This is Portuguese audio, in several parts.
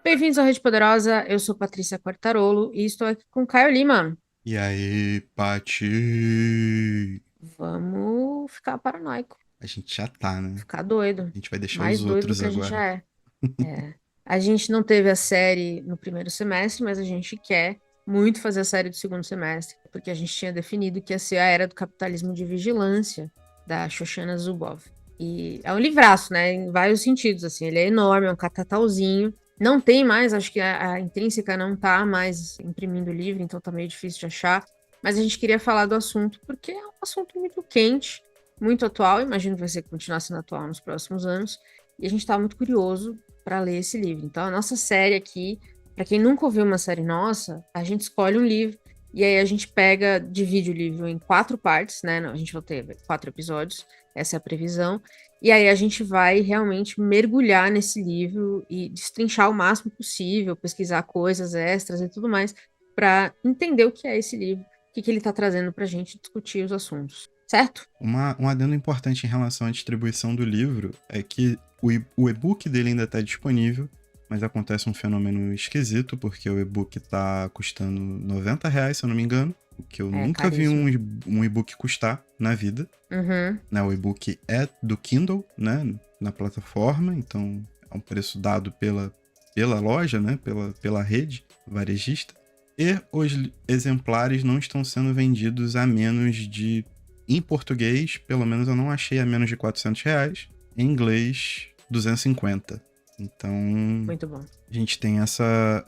Bem-vindos ao Rede Poderosa, eu sou Patrícia Quartarolo e estou aqui com Caio Lima. E aí, Pati? Vamos ficar paranoico, A gente já tá, né? ficar doido, A gente vai deixar os mais doido do outros que a gente já agora. é. É. A gente não teve a série no primeiro semestre, mas a gente quer muito fazer a série do segundo semestre, porque a gente tinha definido que ia ser a Era do Capitalismo de Vigilância, da Shoshana Zuboff. E é um livraço, né, em vários sentidos, assim, ele é enorme, é um catatauzinho. Não tem mais, acho que a Intrínseca não tá mais imprimindo livro, então tá meio difícil de achar. Mas a gente queria falar do assunto, porque é um assunto muito quente, muito atual, imagino que vai ser continuar sendo atual nos próximos anos. E a gente tá muito curioso para ler esse livro. Então, a nossa série aqui, para quem nunca ouviu uma série nossa, a gente escolhe um livro e aí a gente pega, divide o livro em 4 partes, né? A gente vai ter 4 episódios, essa é a previsão. E aí a gente vai realmente mergulhar nesse livro e destrinchar o máximo possível, pesquisar coisas extras e tudo mais, para entender o que é esse livro, o que ele está trazendo para a gente discutir os assuntos. Certo? Um adendo importante em relação à distribuição do livro é que o e-book dele ainda está disponível, mas acontece um fenômeno esquisito, porque o e-book tá custando R$ 90, se eu não me engano, o que eu É nunca vi caríssimo. um e-book custar na vida. Uhum. Né? O e-book é do Kindle, né? Na plataforma, então é um preço dado pela loja, né? Pela rede varejista. E os exemplares não estão sendo vendidos a menos de... Em português, pelo menos eu não achei a menos de R$ 400. Em inglês, 250. Então, Muito bom. a gente tem essa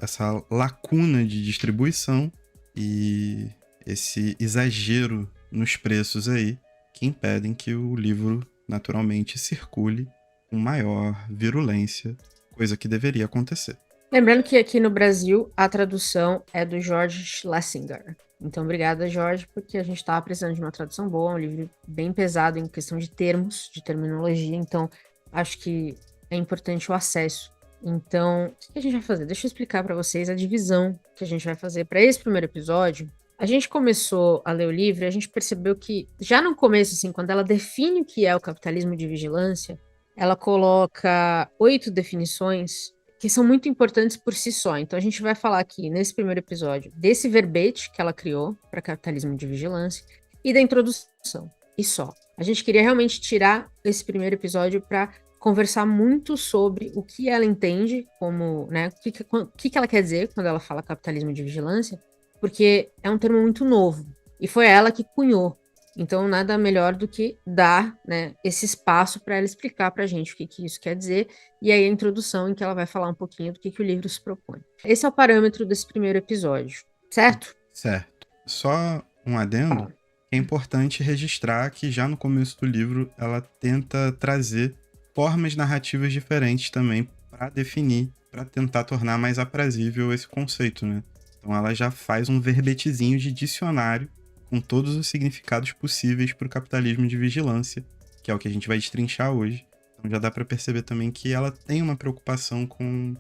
lacuna de distribuição e esse exagero nos preços aí que impedem que o livro naturalmente circule com maior virulência, coisa que deveria acontecer. Lembrando que aqui no Brasil a tradução é do George Schlesinger. Então, obrigada, Jorge, porque a gente estava precisando de uma tradução boa, um livro bem pesado em questão de termos, de terminologia, então acho que é importante o acesso. Então, o que a gente vai fazer? Deixa eu explicar para vocês a divisão que a gente vai fazer para esse primeiro episódio. A gente começou a ler o livro e a gente percebeu que, já no começo, assim, quando ela define o que é o capitalismo de vigilância, ela coloca 8 definições que são muito importantes por si só. Então a gente vai falar aqui nesse primeiro episódio desse verbete que ela criou para capitalismo de vigilância e da introdução. E só. A gente queria realmente tirar esse primeiro episódio para conversar muito sobre o que ela entende como, né, o que ela quer dizer quando ela fala capitalismo de vigilância, porque é um termo muito novo e foi ela que cunhou. Então, nada melhor do que dar, né, esse espaço para ela explicar para a gente o que isso quer dizer e aí a introdução em que ela vai falar um pouquinho do que o livro se propõe. Esse é o parâmetro desse primeiro episódio, certo? Certo. Só um adendo, Fala. é importante registrar que já no começo do livro ela tenta trazer formas narrativas diferentes também para definir, para tentar tornar mais aprazível esse conceito, né? Então ela já faz um verbetezinho de dicionário com todos os significados possíveis para o capitalismo de vigilância, que é o que a gente vai destrinchar hoje. Então já dá para perceber também que ela tem uma preocupação com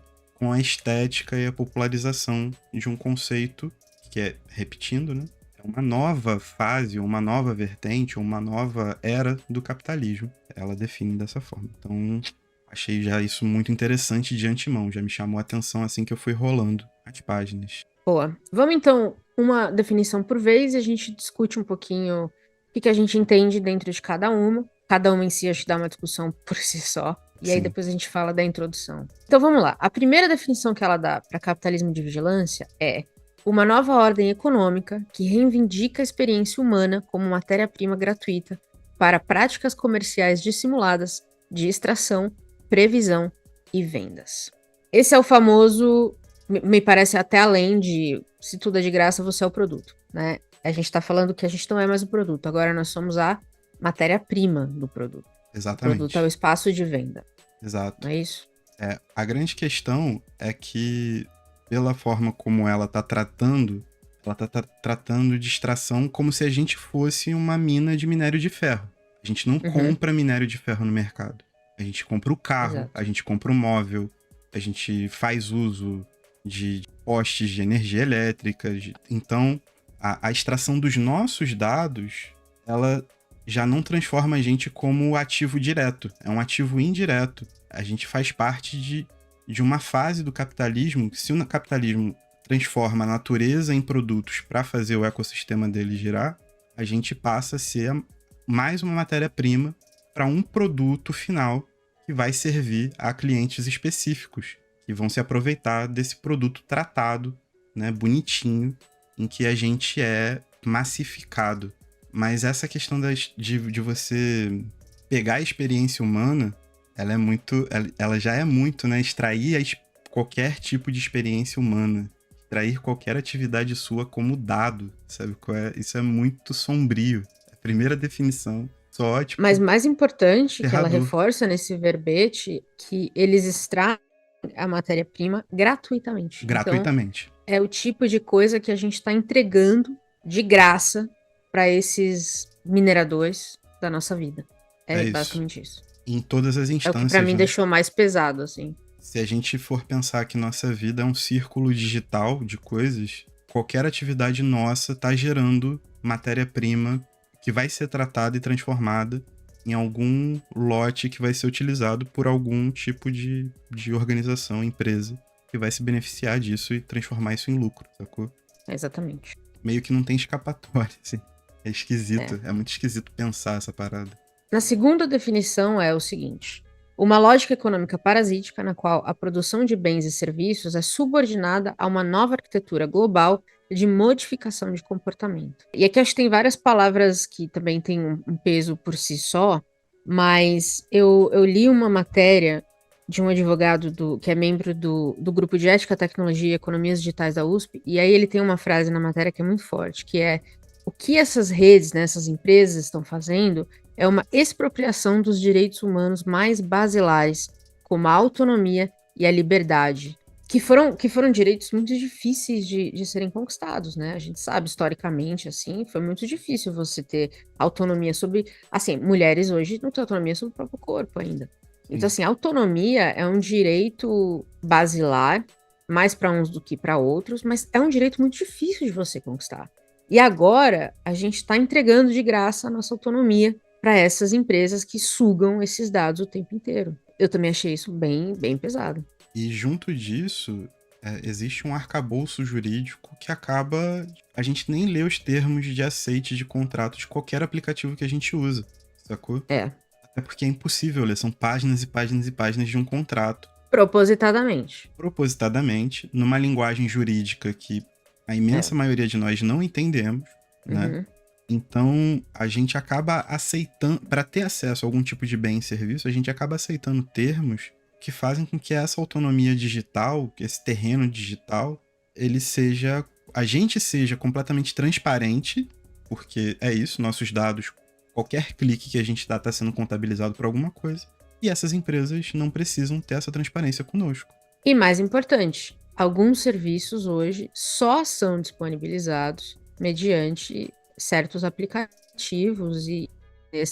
a estética e a popularização de um conceito que é, repetindo, né? É uma nova fase, uma nova vertente, uma nova era do capitalismo. Ela define dessa forma. Então, achei já isso muito interessante de antemão. Já me chamou a atenção assim que eu fui rolando as páginas. Boa. Vamos então uma definição por vez e a gente discute um pouquinho o que a gente entende dentro de cada uma. Cada uma em si acho que dá uma discussão por si só. E aí Sim. depois a gente fala da introdução. Então vamos lá. A primeira definição que ela dá para capitalismo de vigilância é uma nova ordem econômica que reivindica a experiência humana como matéria-prima gratuita para práticas comerciais dissimuladas de extração, previsão e vendas. Esse é o famoso, me parece até além de se tudo é de graça, você é o produto, né? A gente está falando que a gente não é mais o produto, agora nós somos a matéria-prima do produto. O produto é o Exatamente. espaço de venda, não Exato. é isso? A grande questão é que, pela forma como ela tá tratando de extração como se a gente fosse uma mina de minério de ferro. A gente não Uhum, compra minério de ferro no mercado. A gente compra o carro, a exato. gente compra o móvel, a gente faz uso de postes de energia elétrica. Então, a extração dos nossos dados, ela já não transforma a gente como ativo direto. É um ativo indireto. A gente faz parte de uma fase do capitalismo, se o capitalismo transforma a natureza em produtos para fazer o ecossistema dele girar, a gente passa a ser mais uma matéria-prima para um produto final que vai servir a clientes específicos, que vão se aproveitar desse produto tratado, né, bonitinho, em que a gente é massificado. Mas essa questão de você pegar a experiência humana, ela já é muito, né, extrair qualquer tipo de experiência humana, extrair qualquer atividade sua como dado, sabe qual é? Isso é muito sombrio. A primeira definição, só, tipo, Mas mais importante que ela ferrador. reforça nesse verbete que eles extraem a matéria-prima gratuitamente. Então, Gratuitamente. é o tipo de coisa que a gente está entregando de graça para esses mineradores da nossa vida. É É isso. basicamente isso. Em todas as É o que para instâncias, mim né? deixou mais pesado, assim. Se a gente for pensar que nossa vida é um círculo digital de coisas, qualquer atividade nossa está gerando matéria-prima que vai ser tratada e transformada em algum lote que vai ser utilizado por algum tipo de organização, empresa, que vai se beneficiar disso e transformar isso em lucro, sacou? Exatamente. Meio que não tem escapatória, assim. É É. esquisito, é muito esquisito pensar essa parada. Na segunda definição é o seguinte: uma lógica econômica parasítica na qual a produção de bens e serviços é subordinada a uma nova arquitetura global de modificação de comportamento. E aqui acho que tem várias palavras que também têm um peso por si só, mas eu li uma matéria de um advogado que é membro do grupo de Ética, Tecnologia e Economias Digitais da USP, e aí ele tem uma frase na matéria que é muito forte, que é: o que essas redes, né, essas empresas estão fazendo é uma expropriação dos direitos humanos mais basilares, como a autonomia e a liberdade, que foram direitos muito difíceis de serem conquistados, né? A gente sabe, historicamente, assim, foi muito difícil você ter autonomia sobre... Assim, mulheres hoje não têm autonomia sobre o próprio corpo ainda. Então, Sim. assim, autonomia é um direito basilar, mais para uns do que para outros, mas é um direito muito difícil de você conquistar. E agora, a gente está entregando de graça a nossa autonomia para essas empresas que sugam esses dados o tempo inteiro. Eu também achei isso bem, bem pesado. E junto disso, existe um arcabouço jurídico que acaba. A gente nem lê os termos de aceite de contrato de qualquer aplicativo que a gente usa, sacou? É, Até porque é impossível ler, são páginas e páginas e páginas de um contrato, propositadamente. propositadamente, numa linguagem jurídica que a É. imensa maioria de nós não entendemos, né? Uhum. Então, a gente acaba aceitando, para ter acesso a algum tipo de bem e serviço, a gente acaba aceitando termos que fazem com que essa autonomia digital, que esse terreno digital, a gente seja completamente transparente, porque é isso, nossos dados, qualquer clique que a gente dá está sendo contabilizado por alguma coisa, e essas empresas não precisam ter essa transparência conosco. E mais importante, alguns serviços hoje só são disponibilizados mediante certos aplicativos e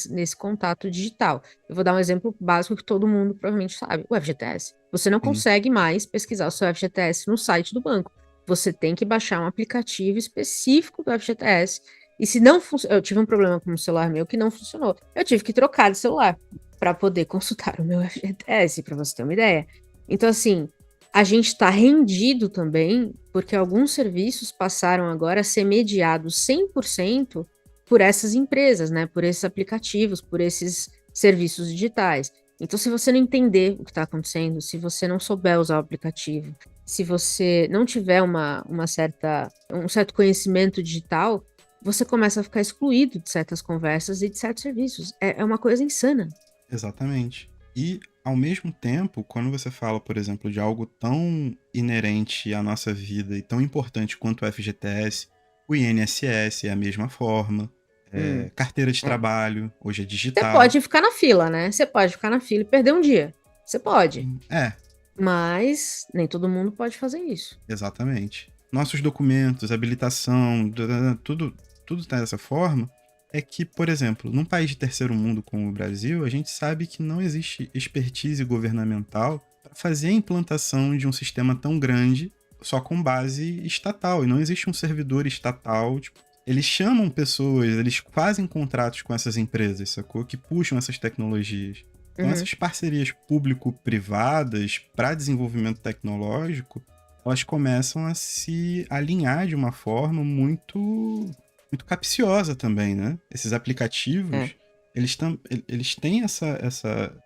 nesse contato digital. Eu vou dar um exemplo básico que todo mundo provavelmente sabe: o FGTS. Você não Sim, consegue mais pesquisar o seu FGTS no site do banco. Você tem que baixar um aplicativo específico do FGTS. E se não funciona, eu tive um problema com o celular meu que não funcionou. Eu tive que trocar de celular para poder consultar o meu FGTS, para você ter uma ideia. Então, assim, a gente está rendido também, porque alguns serviços passaram agora a ser mediados 100% por essas empresas, né? Por esses aplicativos, por esses serviços digitais. Então, se você não entender o que está acontecendo, se você não souber usar o aplicativo, se você não tiver um certo conhecimento digital, você começa a ficar excluído de certas conversas e de certos serviços. É uma coisa insana. exatamente. E, ao mesmo tempo, quando você fala, por exemplo, de algo tão inerente à nossa vida e tão importante quanto o FGTS, o INSS é a mesma forma, Hum, carteira de é. trabalho, hoje é Você digital. pode ficar na fila, né? Você pode ficar na fila e perder um dia. Você pode. É, Mas nem todo mundo pode fazer isso. exatamente. Nossos documentos, habilitação, tudo tá dessa forma. É que, por exemplo, num país de terceiro mundo como o Brasil, a gente sabe que não existe expertise governamental para fazer a implantação de um sistema tão grande só com base estatal. E não existe um servidor estatal. Tipo, eles chamam pessoas, eles fazem contratos com essas empresas, sacou? Que puxam essas tecnologias. Então, Uhum. essas parcerias público-privadas para desenvolvimento tecnológico, elas começam a se alinhar de uma forma muito capciosa também, né? Esses É. aplicativos, eles têm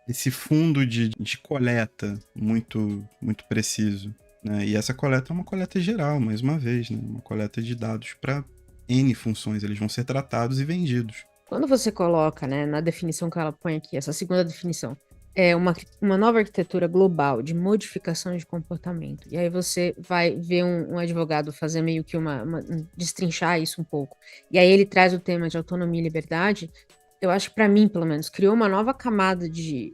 esse fundo de coleta muito preciso, né? E essa coleta é uma coleta geral, mais uma vez, né? Uma coleta de dados para N funções. Eles vão ser tratados e vendidos. Quando você coloca, né, na definição que ela põe aqui, essa segunda definição, é uma nova arquitetura global de modificação de comportamento. E aí você vai ver um advogado fazer meio que destrinchar isso um pouco. E aí ele traz o tema de autonomia e liberdade. Eu acho que para mim, pelo menos, criou uma nova camada de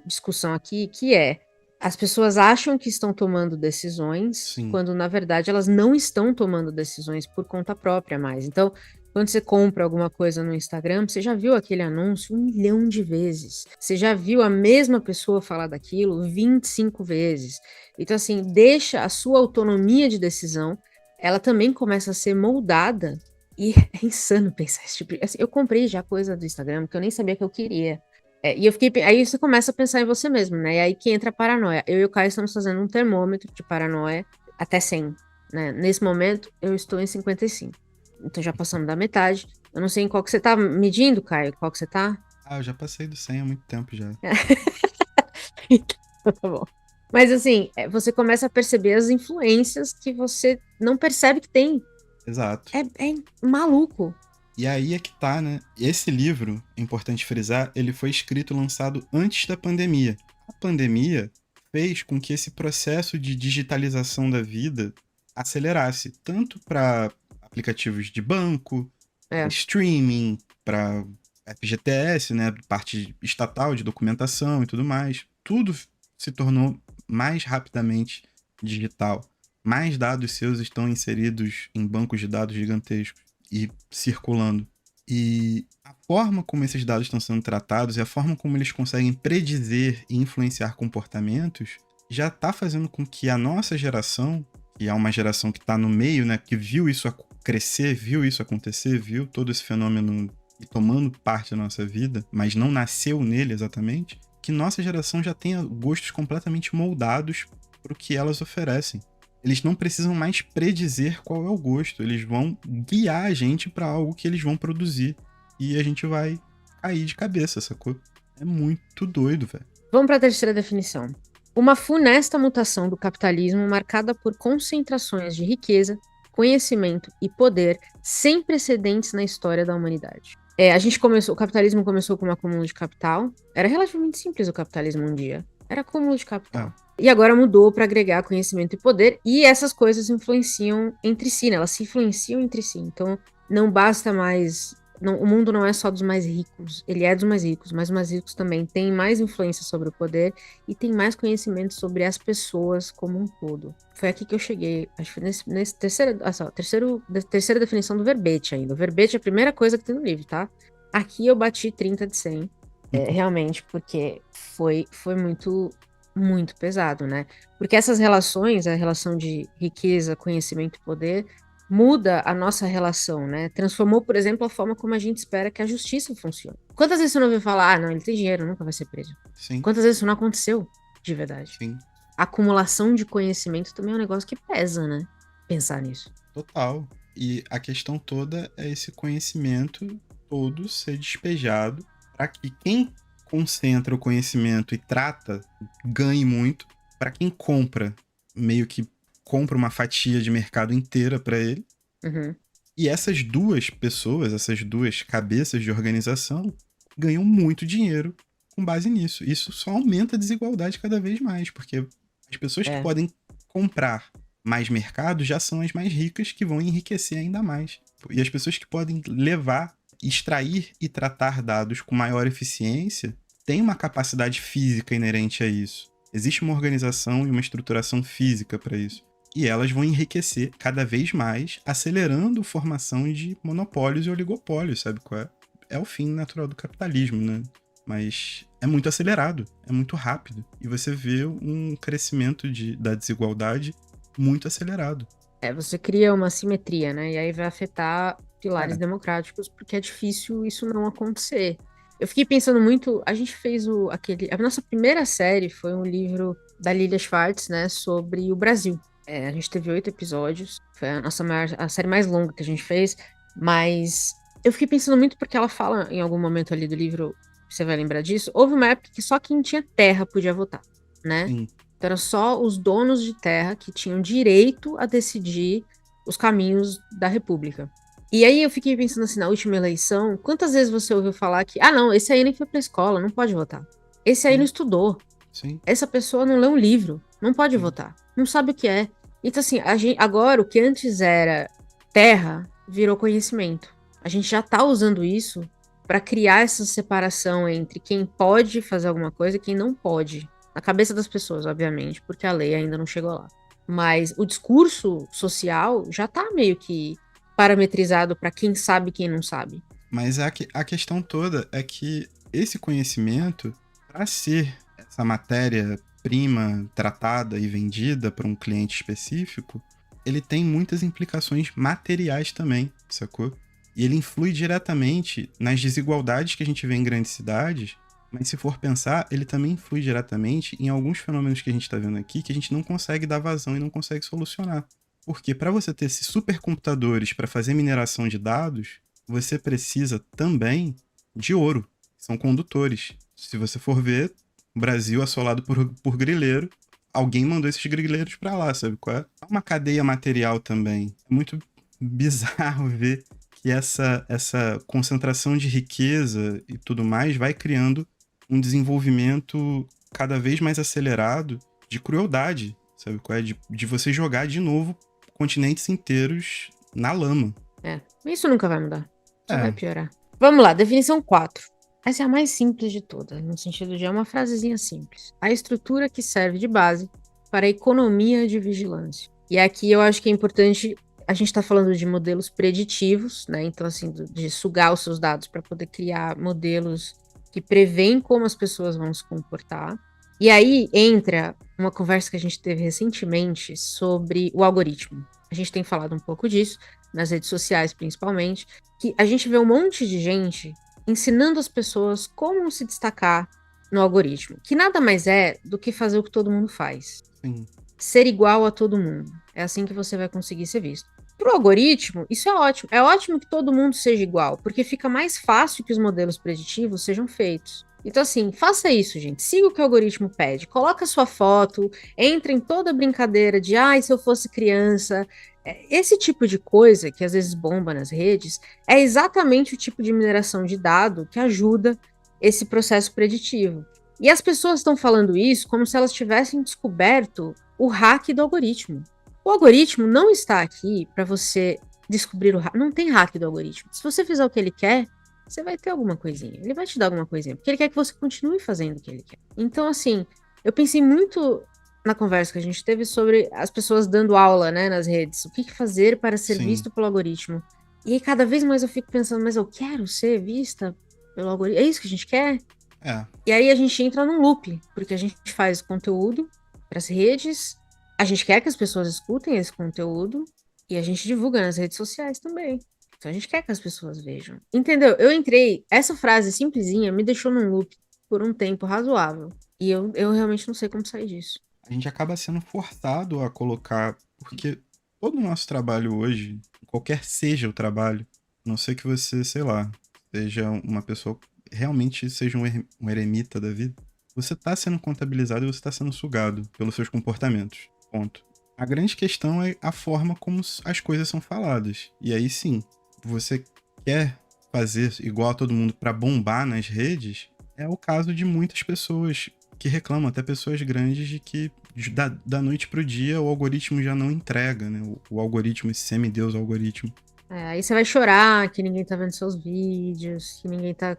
discussão aqui, que é as pessoas acham que estão tomando decisões, Sim. quando na verdade elas não estão tomando decisões por conta própria mais. Então, quando você compra alguma coisa no Instagram, você já viu aquele anúncio 1 milhão de vezes. Você já viu a mesma pessoa falar daquilo 25 vezes. Então, assim, deixa a sua autonomia de decisão, ela também começa a ser moldada. E é insano pensar esse tipo de... Assim, eu comprei já coisa do Instagram que eu nem sabia que eu queria. E eu fiquei... Aí você começa a pensar em você mesmo, né? E aí que entra a paranoia. Eu e o Caio estamos fazendo um termômetro de paranoia até 100, né? Nesse momento, eu estou em 55. Então já passamos da metade. Eu não sei em qual que você tá medindo, Caio. Qual que você tá? Ah, eu já passei do 100 há muito tempo já. Então, tá bom. Mas assim, você começa a perceber as influências que você não percebe que tem. Exato. É maluco. E aí é que tá, né? Esse livro, é importante frisar, ele foi escrito e lançado antes da pandemia. A pandemia fez com que esse processo de digitalização da vida acelerasse, tanto para aplicativos de banco, É. streaming, para FGTS, né, parte estatal de documentação e tudo mais. Tudo se tornou mais rapidamente digital. Mais dados seus estão inseridos em bancos de dados gigantescos e circulando. E a forma como esses dados estão sendo tratados e a forma como eles conseguem predizer e influenciar comportamentos já está fazendo com que a nossa geração, que é uma geração que está no meio, né, que viu isso crescer, viu isso acontecer, viu todo esse fenômeno tomando parte da nossa vida, mas não nasceu nele exatamente, que nossa geração já tenha gostos completamente moldados para o que elas oferecem. Eles não precisam mais predizer qual é o gosto, eles vão guiar a gente para algo que eles vão produzir e a gente vai cair de cabeça, sacou? É muito doido, velho. Vamos para a terceira definição. Uma funesta mutação do capitalismo marcada por concentrações de riqueza, conhecimento e poder sem precedentes na história da humanidade. O capitalismo começou com um acúmulo de capital. Era relativamente simples o capitalismo um dia. Era acúmulo de capital. E agora mudou para agregar conhecimento e poder, e essas coisas influenciam entre si, né? Elas se influenciam entre si. Então, não basta mais. O mundo não é só dos mais ricos, ele é dos mais ricos, mas os mais ricos também têm mais influência sobre o poder e têm mais conhecimento sobre as pessoas como um todo. Foi aqui que eu cheguei, acho que foi nesse terceira definição do verbete ainda. O verbete é a primeira coisa que tem no livro, tá? Aqui eu bati 30 de 100, realmente, porque foi muito, muito pesado, né? Porque essas relações, a relação de riqueza, conhecimento e poder, muda a nossa relação, né? Transformou, por exemplo, a forma como a gente espera que a justiça funcione. Quantas vezes você não ouviu falar, não, ele tem dinheiro, nunca vai ser preso? Sim. Quantas vezes isso não aconteceu de verdade? Sim. A acumulação de conhecimento também é um negócio que pesa, né? Pensar nisso. Total. E a questão toda é esse conhecimento todo ser despejado para que quem concentra o conhecimento e trata ganhe muito, para quem compra meio que compra uma fatia de mercado inteira para ele. Uhum. E essas duas pessoas, essas duas cabeças de organização ganham muito dinheiro com base nisso. Isso só aumenta a desigualdade cada vez mais, porque as pessoas que podem comprar mais mercado já são as mais ricas, que vão enriquecer ainda mais. E as pessoas que podem levar, extrair e tratar dados com maior eficiência têm uma capacidade física inerente a isso. Existe uma organização e uma estruturação física para isso. E elas vão enriquecer cada vez mais, acelerando a formação de monopólios e oligopólios, sabe qual é? É o fim natural do capitalismo, né? Mas é muito acelerado, é muito rápido. E você vê um crescimento da desigualdade muito acelerado. Você cria uma simetria, né? E aí vai afetar pilares democráticos, porque é difícil isso não acontecer. Eu fiquei pensando muito, a gente fez a nossa primeira série foi um livro da Lilia Schwartz, né, sobre o Brasil. A gente teve 8 episódios, foi a série mais longa que a gente fez, mas eu fiquei pensando muito porque ela fala em algum momento ali do livro, você vai lembrar disso, houve uma época que só quem tinha terra podia votar, né? Sim. Então era só os donos de terra que tinham direito a decidir os caminhos da República. E aí eu fiquei pensando assim, na última eleição, quantas vezes você ouviu falar que, não, esse aí nem foi pra escola, não pode votar. Esse aí não Sim. estudou. Sim. Essa pessoa não leu um livro, não pode Sim. votar. Não sabe o que é. Então assim, agora o que antes era terra virou conhecimento. A gente já tá usando isso para criar essa separação entre quem pode fazer alguma coisa e quem não pode. Na cabeça das pessoas, obviamente, porque a lei ainda não chegou lá. Mas o discurso social já tá meio que parametrizado para quem sabe e quem não sabe. Mas a questão toda é que esse conhecimento, para ser essa matéria-prima tratada e vendida para um cliente específico, ele tem muitas implicações materiais também, sacou? E ele influi diretamente nas desigualdades que a gente vê em grandes cidades, mas se for pensar, ele também influi diretamente em alguns fenômenos que a gente está vendo aqui que a gente não consegue dar vazão e não consegue solucionar. Porque para você ter esses supercomputadores para fazer mineração de dados, você precisa também de ouro. São condutores. Se você for ver, o Brasil assolado por grileiro, alguém mandou esses grileiros para lá, sabe qual é? É uma cadeia material também. É muito bizarro ver que essa concentração de riqueza e tudo mais vai criando um desenvolvimento cada vez mais acelerado de crueldade, sabe qual é? De você jogar de novo continentes inteiros na lama. Isso nunca vai mudar. Só vai É, piorar. Vamos lá, definição 4. Essa é a mais simples de todas, no sentido de é uma frasezinha simples. A estrutura que serve de base para a economia de vigilância. E aqui eu acho que é importante, a gente está falando de modelos preditivos, né? Então, assim, de sugar os seus dados para poder criar modelos que prevêem como as pessoas vão se comportar. E aí entra uma conversa que a gente teve recentemente sobre o algoritmo. A gente tem falado um pouco disso, nas redes sociais principalmente, que a gente vê um monte de gente ensinando as pessoas como se destacar no algoritmo, que nada mais é do que fazer o que todo mundo faz. sim. Ser igual a todo mundo. É assim que você vai conseguir ser visto. Para o algoritmo, isso é ótimo. É ótimo que todo mundo seja igual, porque fica mais fácil que os modelos preditivos sejam feitos. Então, assim, faça isso, gente. Siga o que o algoritmo pede. Coloca sua foto, entre em toda a brincadeira de, se eu fosse criança. Esse tipo de coisa, que às vezes bomba nas redes, é exatamente o tipo de mineração de dado que ajuda esse processo preditivo. E as pessoas estão falando isso como se elas tivessem descoberto o hack do algoritmo. O algoritmo não está aqui para você descobrir o hack. Não tem hack do algoritmo. Se você fizer o que ele quer, você vai ter alguma coisinha. Ele vai te dar alguma coisinha, porque ele quer que você continue fazendo o que ele quer. Então, assim, eu pensei muito na conversa que a gente teve sobre as pessoas dando aula, né, nas redes. O que fazer para ser Sim. visto pelo algoritmo? E aí, cada vez mais eu fico pensando, mas eu quero ser vista pelo algoritmo? É isso que a gente quer? É. E aí a gente entra num loop, porque a gente faz conteúdo para as redes, a gente quer que as pessoas escutem esse conteúdo e a gente divulga nas redes sociais também. Então a gente quer que as pessoas vejam. Entendeu? Essa frase simplesinha me deixou num loop por um tempo razoável. E eu realmente não sei como sair disso. A gente acaba sendo forçado a colocar, porque todo o nosso trabalho hoje, qualquer seja o trabalho, a não ser que você, sei lá, seja uma pessoa, realmente seja um eremita da vida, você tá sendo contabilizado e você tá sendo sugado pelos seus comportamentos. Ponto. A grande questão é a forma como as coisas são faladas. E aí sim, você quer fazer igual a todo mundo para bombar nas redes, é o caso de muitas pessoas que reclamam, até pessoas grandes, de que da noite pro dia o algoritmo já não entrega, né? O algoritmo, esse semideus algoritmo. Aí você vai chorar que ninguém tá vendo seus vídeos, que ninguém tá.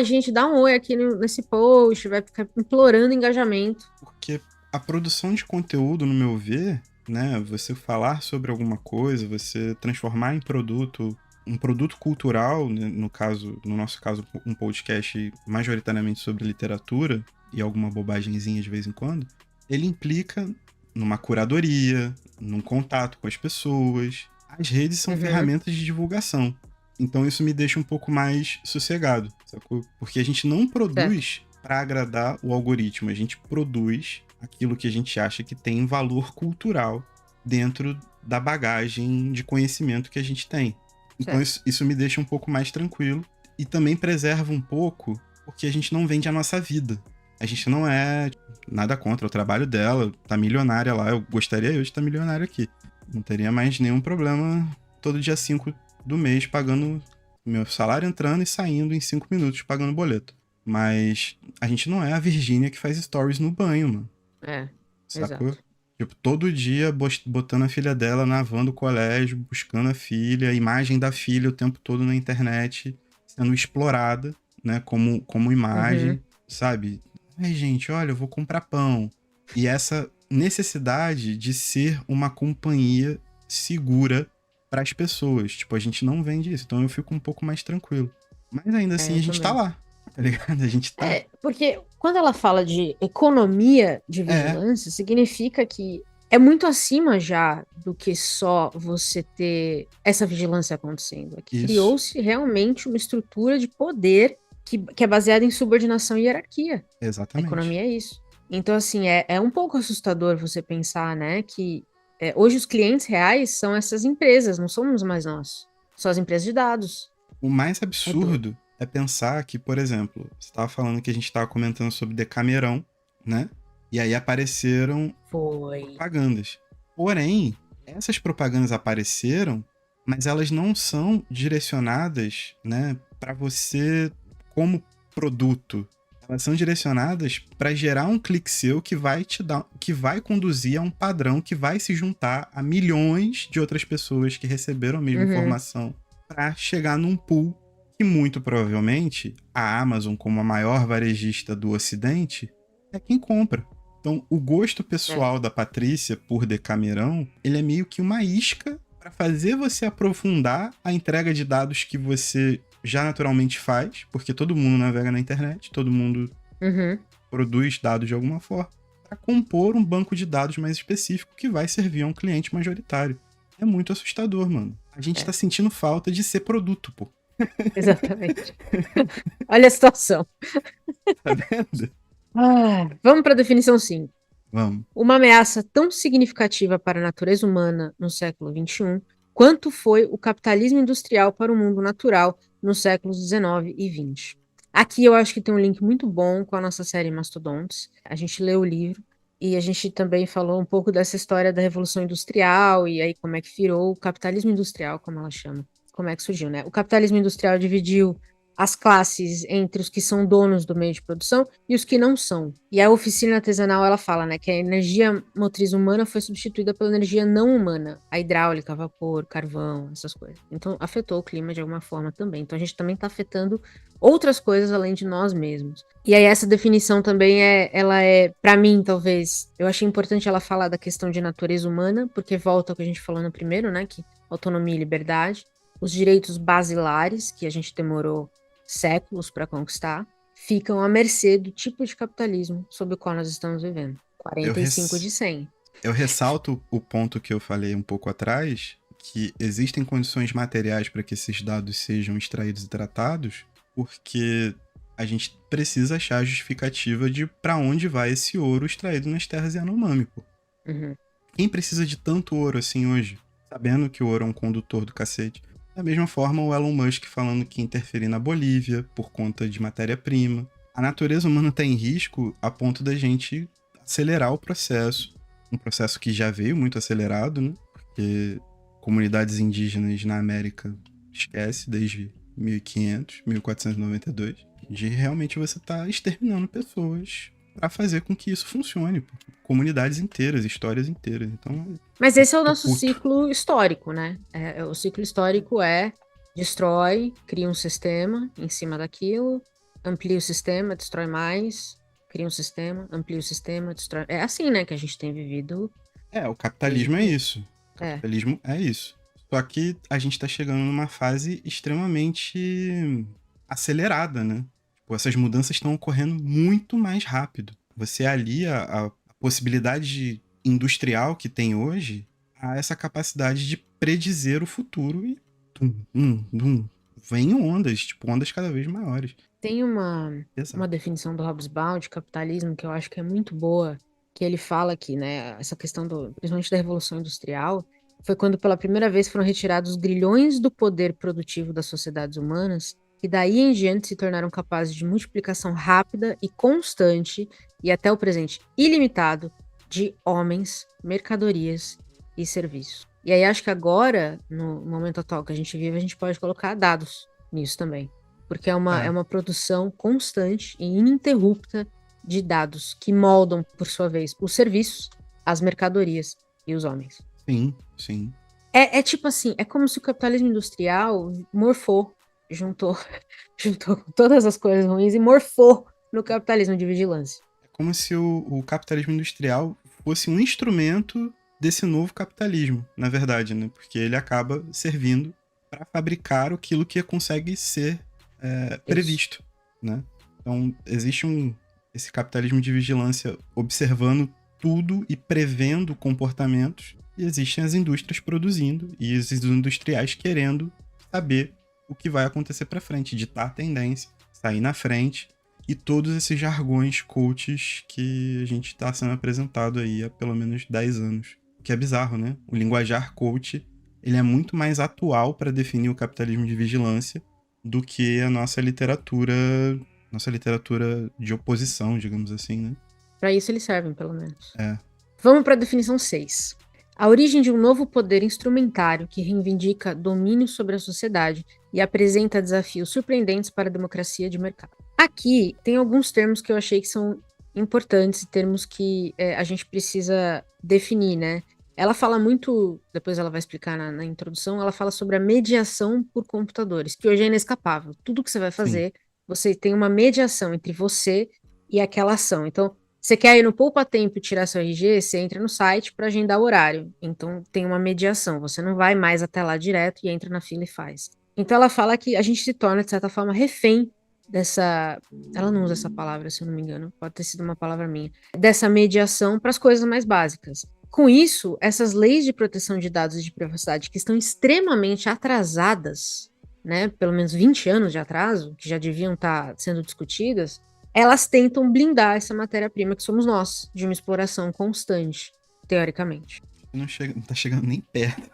Gente, dá um oi aqui nesse post, vai ficar implorando engajamento. Porque a produção de conteúdo, no meu ver, né? Você falar sobre alguma coisa, você transformar em produto, um produto cultural, né, no nosso caso, um podcast majoritariamente sobre literatura e alguma bobagemzinha de vez em quando, ele implica numa curadoria, num contato com as pessoas. As redes são ferramentas de divulgação. Então isso me deixa um pouco mais sossegado, sacou? Porque a gente não Certo. produz para agradar o algoritmo, a gente produz aquilo que a gente acha que tem valor cultural dentro da bagagem de conhecimento que a gente tem. Então Certo. isso me deixa um pouco mais tranquilo e também preserva um pouco porque a gente não vende a nossa vida. A gente não é nada contra o trabalho dela, tá milionária lá. Eu gostaria eu de estar milionário aqui. Não teria mais nenhum problema todo dia 5 do mês pagando meu salário entrando e saindo em 5 minutos pagando boleto. Mas a gente não é a Virgínia que faz stories no banho, mano. É, Sacou? exato. Tipo, todo dia botando a filha dela na van do colégio, buscando a filha, a imagem da filha o tempo todo na internet, sendo explorada, né, como Uhum. imagem, sabe? Ai, gente, olha, eu vou comprar pão. E essa necessidade de ser uma companhia segura para as pessoas. Tipo, a gente não vende isso, então eu fico um pouco mais tranquilo. Mas ainda É, assim, eu a gente tá também. lá, tá ligado? A gente tá. É, porque quando ela fala de economia de É, vigilância, significa que é muito acima já do que só você ter essa vigilância acontecendo. É que isso. criou-se realmente uma estrutura de poder que é baseada em subordinação e hierarquia. A Exatamente. economia é isso. Então, assim, é um pouco assustador você pensar, né, que hoje os clientes reais são essas empresas, não somos mais nós. São as empresas de dados. O mais É doido. absurdo é pensar que, por exemplo, você estava falando que a gente estava comentando sobre Decamerão, né? E aí apareceram Foi. propagandas. Porém, essas propagandas apareceram, mas elas não são direcionadas, né, para você como produto. Elas são direcionadas para gerar um clique seu que vai te dar, que vai conduzir a um padrão que vai se juntar a milhões de outras pessoas que receberam a mesma Uhum. informação para chegar num pool que muito provavelmente a Amazon, como a maior varejista do Ocidente, é quem compra. Então, o gosto É. pessoal da Patrícia por Decamerão, ele é meio que uma isca para fazer você aprofundar a entrega de dados que você já naturalmente faz, porque todo mundo navega na internet, todo mundo Uhum. produz dados de alguma forma, para compor um banco de dados mais específico que vai servir a um cliente majoritário. É muito assustador, mano. A gente tá É, sentindo falta de ser produto, pô. exatamente. Olha a situação. Tá vendo? Vamos para a definição 5. Vamos. Uma ameaça tão significativa para a natureza humana no século XXI, quanto foi o capitalismo industrial para o mundo natural nos séculos XIX e XX. Aqui eu acho que tem um link muito bom com a nossa série Mastodontes. A gente leu o livro e a gente também falou um pouco dessa história da Revolução Industrial e aí como é que virou o capitalismo industrial, como ela chama. Como é que surgiu, né? O capitalismo industrial dividiu as classes entre os que são donos do meio de produção e os que não são. E a oficina artesanal, ela fala, né, que a energia motriz humana foi substituída pela energia não humana, a hidráulica, vapor, carvão, essas coisas. Então, afetou o clima de alguma forma também. Então, a gente também está afetando outras coisas além de nós mesmos. E aí, essa definição também ela é, para mim, talvez, eu achei importante ela falar da questão de natureza humana, porque volta ao que a gente falou no primeiro, né, que autonomia e liberdade, os direitos basilares, que a gente demorou séculos para conquistar, ficam à mercê do tipo de capitalismo sob o qual nós estamos vivendo. Eu, 45 res... de 100. eu ressalto o ponto que eu falei um pouco atrás, que existem condições materiais para que esses dados sejam extraídos e tratados, porque a gente precisa achar a justificativa de para onde vai esse ouro extraído nas terras Yanomami, pô. Uhum. Quem precisa de tanto ouro assim hoje? Sabendo que o ouro é um condutor do cacete. Da mesma forma, o Elon Musk falando que interferir na Bolívia por conta de matéria-prima. A natureza humana está em risco a ponto da gente acelerar o processo. Um processo que já veio muito acelerado, né? Porque comunidades indígenas na América esquece desde 1500, 1492, de realmente você tá exterminando pessoas para fazer com que isso funcione, pô. Comunidades inteiras, histórias inteiras. Então, Mas eu esse é o tô nosso puto. ciclo histórico, né? O ciclo histórico é destrói, cria um sistema em cima daquilo, amplia o sistema, destrói mais, cria um sistema, amplia o sistema, destrói. É assim, né, que a gente tem vivido É, o desde o capitalismo é começo. isso. O É. capitalismo é isso. Só que a gente tá chegando numa fase extremamente acelerada, né? Tipo, essas mudanças estão ocorrendo muito mais rápido. Você alia a possibilidade industrial que tem hoje a essa capacidade de predizer o futuro e tum, vem ondas, tipo, ondas cada vez maiores. Tem uma Exato. definição do Hobsbawm de capitalismo que eu acho que é muito boa, que ele fala que, né, essa questão principalmente da Revolução Industrial, foi quando pela primeira vez foram retirados os grilhões do poder produtivo das sociedades humanas, e daí em diante se tornaram capazes de multiplicação rápida e constante, e até o presente ilimitado, de homens, mercadorias e serviços. E aí acho que agora, no momento atual que a gente vive, a gente pode colocar dados nisso também. Porque é uma produção constante e ininterrupta de dados que moldam, por sua vez, os serviços, as mercadorias e os homens. Sim, sim. É tipo assim, é como se o capitalismo industrial morfou, juntou com todas as coisas ruins e morfou no capitalismo de vigilância. É como se o capitalismo industrial fosse um instrumento desse novo capitalismo, na verdade, né? Porque ele acaba servindo para fabricar aquilo que consegue ser previsto, né? Então, existe esse capitalismo de vigilância observando tudo e prevendo comportamentos, e existem as indústrias produzindo e os industriais querendo saber o que vai acontecer para frente, ditar a tendência, sair na frente, e todos esses jargões coaches que a gente está sendo apresentado aí há pelo menos 10 anos. O que é bizarro, né? O linguajar coach, ele é muito mais atual para definir o capitalismo de vigilância do que a nossa literatura de oposição, digamos assim, né? Para isso eles servem, pelo menos. É. Vamos para a definição 6. A origem de um novo poder instrumentário que reivindica domínio sobre a sociedade e apresenta desafios surpreendentes para a democracia de mercado. Aqui tem alguns termos que eu achei que são importantes, termos que a gente precisa definir, né? Ela fala muito, depois ela vai explicar na introdução, ela fala sobre a mediação por computadores, que hoje é inescapável. Tudo que você vai fazer, você tem uma mediação entre você e aquela ação. Então, você quer ir no Poupa Tempo e tirar seu RG, você entra no site para agendar o horário. Então, tem uma mediação. Você não vai mais até lá direto e entra na fila e faz. Então, ela fala que a gente se torna, de certa forma, refém dessa. Ela não usa essa palavra, se eu não me engano. Pode ter sido uma palavra minha. Dessa mediação para as coisas mais básicas. Com isso, essas leis de proteção de dados e de privacidade que estão extremamente atrasadas, né, pelo menos 20 anos de atraso, que já deviam estar sendo discutidas, elas tentam blindar essa matéria-prima que somos nós, de uma exploração constante, teoricamente. Não tá chegando nem perto.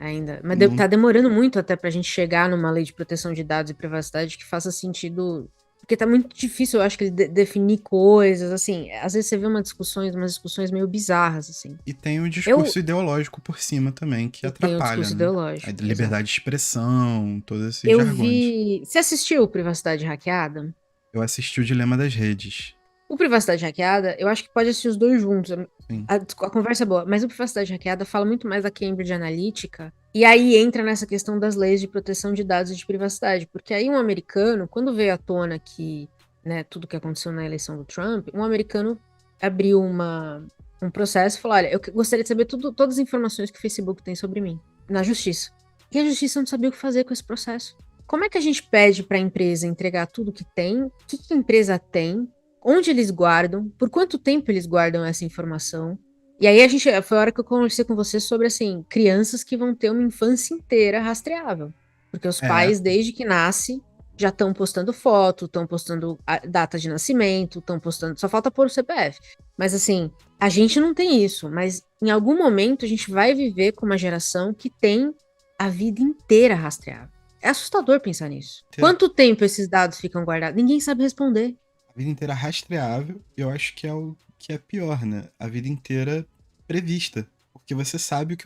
Ainda. Mas tá demorando muito até pra gente chegar numa lei de proteção de dados e privacidade que faça sentido. Porque tá muito difícil, eu acho, que definir coisas, assim. Às vezes você vê umas discussões meio bizarras, assim. E tem o discurso ideológico por cima também, que atrapalha, tem o discurso né? ideológico. A liberdade de expressão, todos esses eu jargões. Você assistiu Privacidade Hackeada? Eu assisti o Dilema das Redes. O Privacidade Hackeada, eu acho que pode assistir os dois juntos. Sim. A conversa é boa, mas o Privacidade Hackeada fala muito mais da Cambridge Analytica, e aí entra nessa questão das leis de proteção de dados e de privacidade, porque aí um americano, quando veio à tona que, né, tudo que aconteceu na eleição do Trump, um americano abriu um processo e falou, olha, eu gostaria de saber todas as informações que o Facebook tem sobre mim, na justiça. E a justiça não sabia o que fazer com esse processo. Como é que a gente pede para a empresa entregar tudo que tem? O que a empresa tem? Onde eles guardam, por quanto tempo eles guardam essa informação. E aí foi a hora que eu conversei com você sobre, assim, crianças que vão ter uma infância inteira rastreável. Porque os pais, desde que nasce, já estão postando foto, estão postando a data de nascimento, estão postando, só falta pôr o CPF. Mas assim, a gente não tem isso, mas em algum momento a gente vai viver com uma geração que tem a vida inteira rastreável. É assustador pensar nisso. Quanto tempo esses dados ficam guardados? Ninguém sabe responder. A vida inteira rastreável, eu acho que é o que é pior, né? A vida inteira prevista. Porque você sabe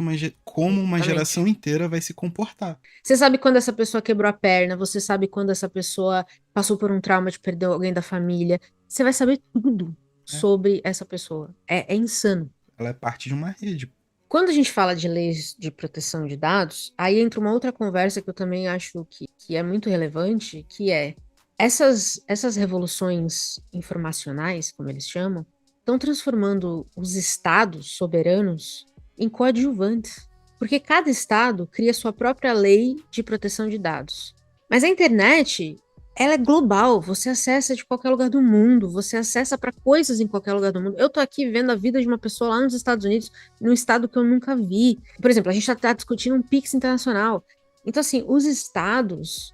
como uma geração inteira vai se comportar. Você sabe quando essa pessoa quebrou a perna, você sabe quando essa pessoa passou por um trauma de perder alguém da família. Você vai saber tudo sobre essa pessoa. É insano. Ela é parte de uma rede. Quando a gente fala de leis de proteção de dados, aí entra uma outra conversa que eu também acho que é muito relevante, que é essas revoluções informacionais, como eles chamam, estão transformando os estados soberanos em coadjuvantes. Porque cada estado cria sua própria lei de proteção de dados. Mas a internet, ela é global, você acessa de qualquer lugar do mundo, você acessa para coisas em qualquer lugar do mundo. Eu tô aqui vendo a vida de uma pessoa lá nos Estados Unidos, num estado que eu nunca vi. Por exemplo, a gente tá discutindo um Pix internacional. Então, assim, os estados,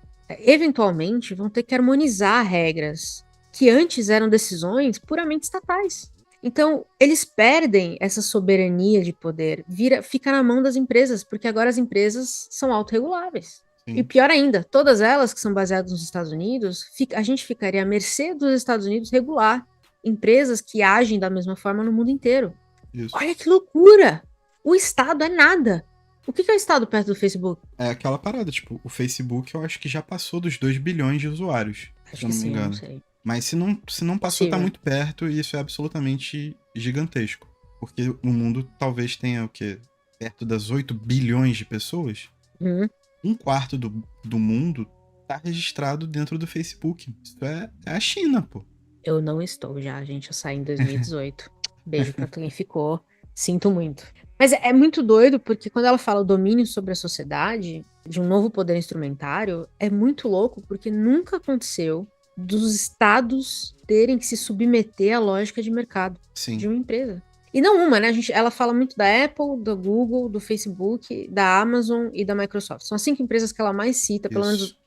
eventualmente, vão ter que harmonizar regras que antes eram decisões puramente estatais. Então, eles perdem essa soberania de poder, fica na mão das empresas, porque agora as empresas são autorreguláveis. E Sim, pior ainda, todas elas que são baseadas nos Estados Unidos, a gente ficaria à mercê dos Estados Unidos regular empresas que agem da mesma forma no mundo inteiro. isso. Olha que loucura! O Estado é nada. O que é o Estado perto do Facebook? É aquela parada, tipo, o Facebook eu acho que já passou dos 2 bilhões de usuários, se Acho eu que não me sim, eu não engano. sei. Mas se não passou, tá Possível. muito perto e isso é absolutamente gigantesco. Porque o mundo talvez tenha o quê? Perto das 8 bilhões de pessoas? Hum, Um quarto do mundo tá registrado dentro do Facebook. Isso é a China, pô. eu não estou já, gente. Eu saí em 2018. Beijo pra quem ficou. Sinto muito. Mas é muito doido porque quando ela fala o domínio sobre a sociedade, de um novo poder instrumentário, é muito louco porque nunca aconteceu dos estados terem que se submeter à lógica de mercado Sim, de uma empresa. E não uma, né? Ela fala muito da Apple, do Google, do Facebook, da Amazon e da Microsoft. São as 5 empresas que ela mais cita, pelo menos isso.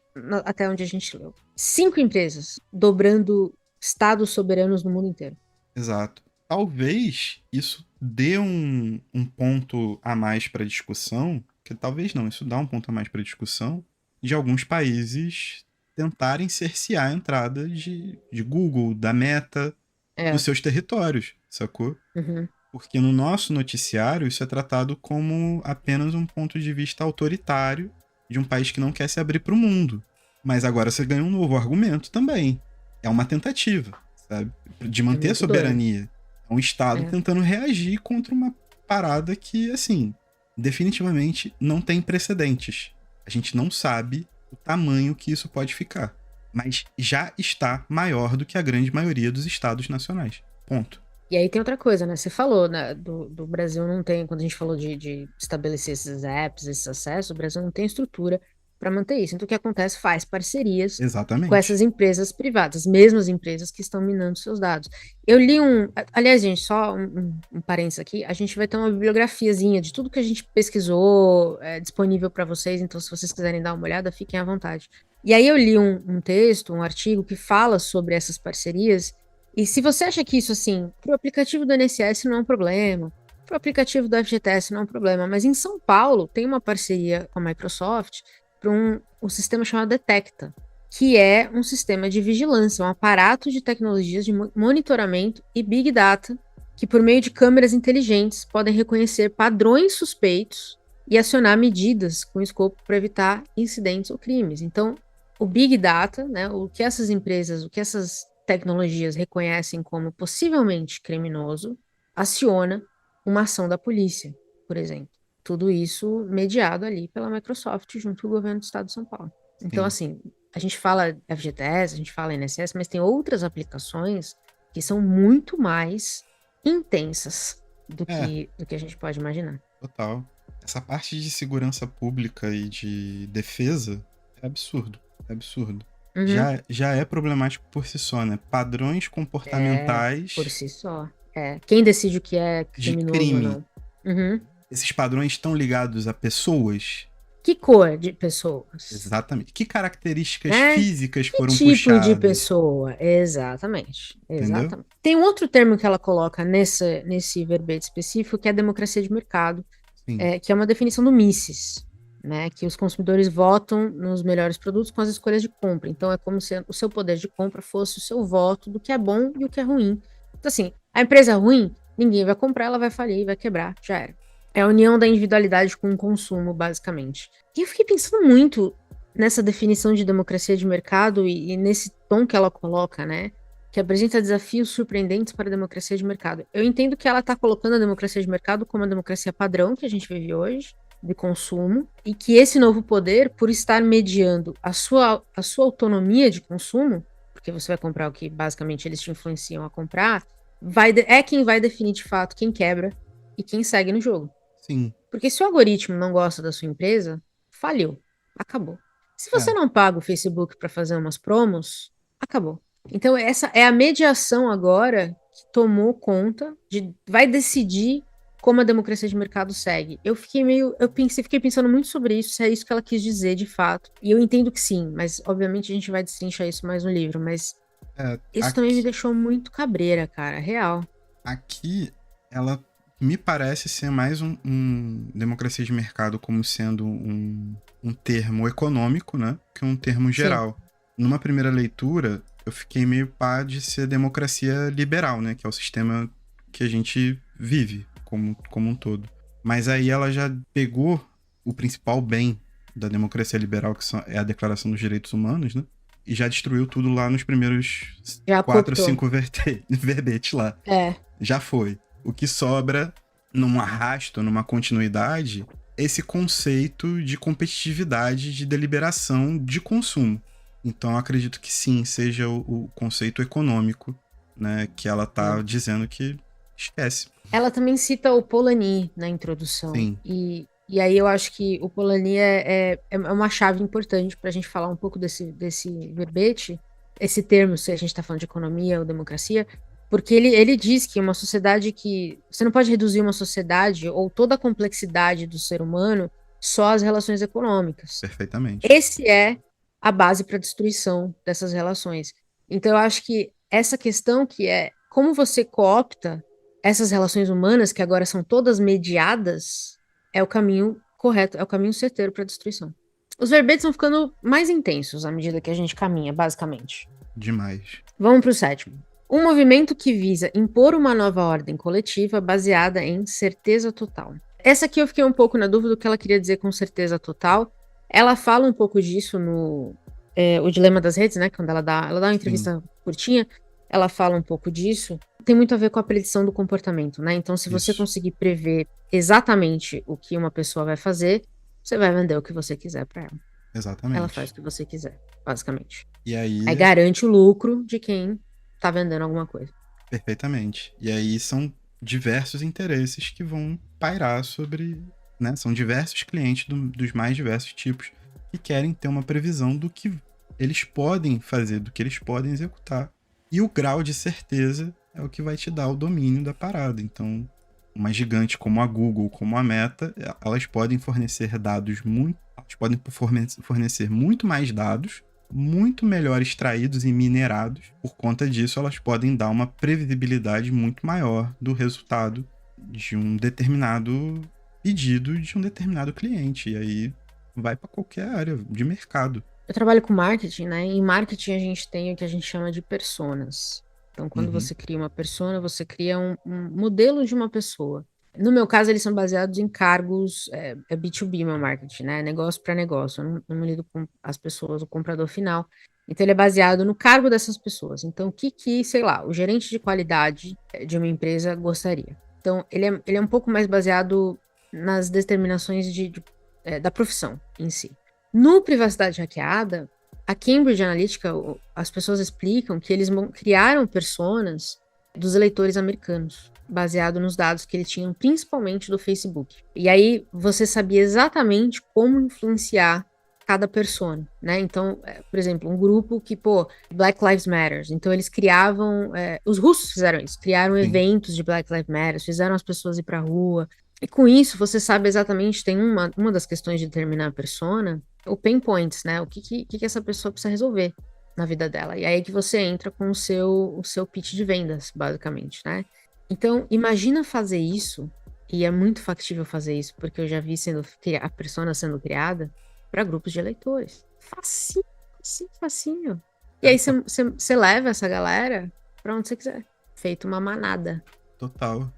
até onde a gente leu. 5 empresas dobrando estados soberanos no mundo inteiro. Exato. Talvez isso dê um ponto a mais para discussão, que talvez não, isso dá um ponto a mais para discussão, de alguns países tentarem cercear a entrada de Google, da Meta, nos É. seus territórios, sacou? Uhum. Porque no nosso noticiário isso é tratado como apenas um ponto de vista autoritário de um país que não quer se abrir para o mundo. Mas agora você ganha um novo argumento também. É uma tentativa, sabe? De É manter a muito doido. soberania. É um Estado É. tentando reagir contra uma parada que, assim, definitivamente não tem precedentes. A gente não sabe o tamanho que isso pode ficar. Mas já está maior do que a grande maioria dos estados nacionais. Ponto. E aí tem outra coisa, né? Você falou, né, do Brasil não tem, quando a gente falou de estabelecer esses apps, esses acessos, o Brasil não tem estrutura para manter isso. Então o que acontece? Faz parcerias com Exatamente. essas empresas privadas, as mesmas empresas que estão minando seus dados. Eu li aliás, gente, só um parênteses aqui, a gente vai ter uma bibliografiazinha de tudo que a gente pesquisou, disponível para vocês, então se vocês quiserem dar uma olhada, fiquem à vontade. E aí eu li um texto, um artigo que fala sobre essas parcerias. E se você acha que isso, assim, para o aplicativo do INSS não é um problema, para o aplicativo do FGTS não é um problema, mas em São Paulo tem uma parceria com a Microsoft para um sistema chamado Detecta, que é um sistema de vigilância, um aparato de tecnologias de monitoramento e Big Data, que por meio de câmeras inteligentes podem reconhecer padrões suspeitos e acionar medidas com escopo para evitar incidentes ou crimes. Então, o Big Data, né, o que essas empresas, o que essas tecnologias reconhecem como possivelmente criminoso, aciona uma ação da polícia, por exemplo. Tudo isso mediado ali pela Microsoft junto com o governo do estado de São Paulo. Então, Sim. assim, a gente fala FGTS, a gente fala INSS, mas tem outras aplicações que são muito mais intensas do É, que a gente pode imaginar. total. Essa parte de segurança pública e de defesa é absurdo. É absurdo. Uhum. Já é problemático por si só, né? Padrões É, por comportamentais si só. É. Quem decide o que é de criminoso ou crime. não? Uhum. Esses padrões estão ligados a pessoas? Que cor de pessoas? Exatamente. Que características Né? físicas Que foram tipo de puxadas? pessoa? Exatamente. Entendeu? Exatamente. Tem um outro termo que ela coloca nesse verbete específico, que é a democracia de mercado, Sim. que é uma definição do Mises, né? Que os consumidores votam nos melhores produtos com as escolhas de compra. Então, é como se o seu poder de compra fosse o seu voto do que é bom e o que é ruim. Então, assim, a empresa ruim, ninguém vai comprar, ela vai falir, vai quebrar, já era. É a união da individualidade com o consumo, basicamente. E eu fiquei pensando muito nessa definição de democracia de mercado e nesse tom que ela coloca, né? Que apresenta desafios surpreendentes para a democracia de mercado. Eu entendo que ela está colocando a democracia de mercado como a democracia padrão que a gente vive hoje, de consumo, e que esse novo poder, por estar mediando a sua autonomia de consumo, porque você vai comprar o que basicamente eles te influenciam a comprar, é quem vai definir de fato quem quebra e quem segue no jogo. Sim. Porque se o algoritmo não gosta da sua empresa, faliu, acabou. Se você É. não paga o Facebook para fazer umas promos, acabou. Então essa é a mediação agora que tomou conta vai decidir como a democracia de mercado segue. Fiquei pensando muito sobre isso, se é isso que ela quis dizer de fato. E eu entendo que sim, mas obviamente a gente vai destrinchar isso mais no livro, mas É, isso também me deixou muito cabreira, cara, real. aqui, ela me parece ser mais um democracia de mercado como sendo um termo econômico, né? Que um termo Sim. geral. Numa primeira leitura, eu fiquei meio pá de ser democracia liberal, né? Que é o sistema que a gente vive como um todo. Mas aí ela já pegou o principal bem da democracia liberal, é a Declaração dos Direitos Humanos, né? E já destruiu tudo lá nos primeiros Já 4, cooptou. 5 verbetes lá. É. Já foi. O que sobra num arrasto, numa continuidade, esse conceito de competitividade de deliberação de consumo. Então, eu acredito que sim, seja o conceito econômico, né, que ela tá dizendo que esquece. Ela também cita o Polanyi na introdução. Sim, E aí eu acho que o Polanyi é uma chave importante para a gente falar um pouco desse verbete, esse termo, se a gente está falando de economia ou democracia, porque ele diz que uma sociedade que. Você não pode reduzir uma sociedade ou toda a complexidade do ser humano só às relações econômicas. perfeitamente. Esse é a base para a destruição dessas relações. Então, eu acho que essa questão que é como você coopta essas relações humanas, que agora são todas mediadas, é o caminho correto, é o caminho certeiro para a destruição. Os verbetes vão ficando mais intensos à medida que a gente caminha, basicamente. Demais. Vamos para o sétimo. Um movimento que visa impor uma nova ordem coletiva baseada em certeza total. Essa aqui eu fiquei um pouco na dúvida do que ela queria dizer com certeza total. Ela fala um pouco disso no O Dilema das Redes, né? Quando ela dá uma Sim, entrevista curtinha, ela fala um pouco disso. Tem muito a ver com a predição do comportamento, né? Então, se você isso. conseguir prever exatamente o que uma pessoa vai fazer, você vai vender o que você quiser para ela. Ela faz Exatamente. o que você quiser, basicamente. E Aí aí, garante o lucro de quem tá vendendo alguma coisa. perfeitamente. E aí são diversos interesses que vão pairar sobre, né? São diversos clientes dos mais diversos tipos que querem ter uma previsão do que eles podem fazer, do que eles podem executar. E o grau de certeza é o que vai te dar o domínio da parada. Então, uma gigante como a Google, como a Meta, elas podem fornecer dados muito, elas podem fornecer muito mais dados muito melhor extraídos e minerados. Por conta disso, elas podem dar uma previsibilidade muito maior do resultado de um determinado pedido de um determinado cliente. E aí vai para qualquer área de mercado. Eu trabalho com marketing, né? Em marketing a gente tem o que a gente chama de personas. Então, quando Uhum, você cria uma persona, você cria um modelo de uma pessoa. No meu caso, eles são baseados em cargos, B2B, meu marketing, né? Negócio para negócio. Eu não lido com as pessoas, o comprador final. Então, ele é baseado no cargo dessas pessoas. Então, o que, sei lá, o gerente de qualidade de uma empresa gostaria. Então, ele é um pouco mais baseado nas determinações da profissão em si. No Privacidade Hackeada, a Cambridge Analytica, as pessoas explicam que eles criaram personas dos eleitores americanos, baseado nos dados que eles tinham, principalmente do Facebook. E aí você sabia exatamente como influenciar cada persona, né? Então, por exemplo, um grupo que, Black Lives Matter. Então, eles criavam. Os russos fizeram isso, criaram sim. eventos de Black Lives Matter, fizeram as pessoas ir pra rua. E com isso, você sabe exatamente, tem uma das questões de determinar a persona, o pain points, né? O que essa pessoa precisa resolver na vida dela. E aí que você entra com o seu pitch de vendas, basicamente, né? Então, imagina fazer isso, e é muito factível fazer isso, porque eu já vi a persona sendo criada para grupos de eleitores. Facinho, facinho, facinho. E É, aí você leva essa galera para onde você quiser. Feito uma manada. total.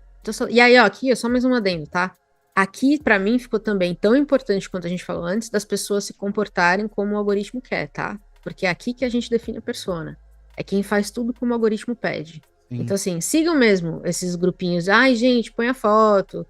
E aí, ó, aqui, só mais um adendo, tá? Aqui, pra mim, ficou também tão importante quanto a gente falou antes, das pessoas se comportarem como o algoritmo quer, tá? Porque é aqui que a gente define a persona. É quem faz tudo como o algoritmo pede. Sim. Então, assim, sigam mesmo esses grupinhos. Ai, gente, põe a foto,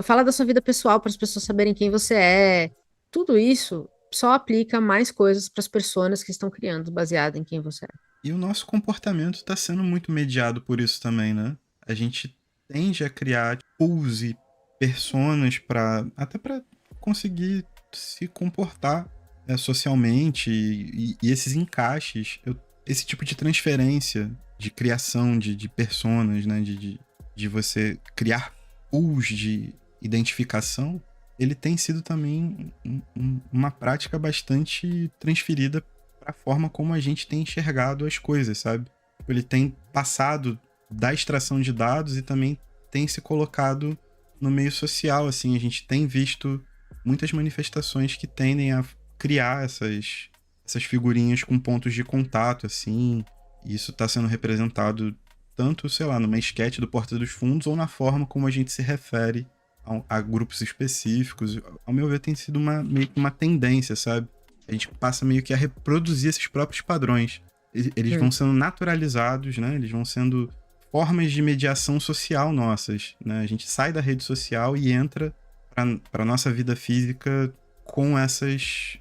fala da sua vida pessoal para as pessoas saberem quem você é. Tudo isso só aplica mais coisas para as pessoas que estão criando, baseado em quem você é. E o nosso comportamento está sendo muito mediado por isso também, né? A gente tende a criar pools e personas para até para conseguir se comportar socialmente e esses encaixes, esse tipo de transferência de criação de personas, né? De você criar pools de identificação, ele tem sido também uma prática bastante transferida para a forma como a gente tem enxergado as coisas, sabe? Ele tem passado da extração de dados e também tem se colocado no meio social, assim. A gente tem visto muitas manifestações que tendem a criar essas figurinhas com pontos de contato, assim. E isso está sendo representado tanto, sei lá, numa esquete do Porta dos Fundos ou na forma como a gente se refere a grupos específicos. Ao meu ver, tem sido meio que uma tendência, sabe? A gente passa meio que a reproduzir esses próprios padrões. Eles vão sendo naturalizados, né? Eles vão sendo formas de mediação social nossas, né? A gente sai da rede social e entra para nossa vida física com essas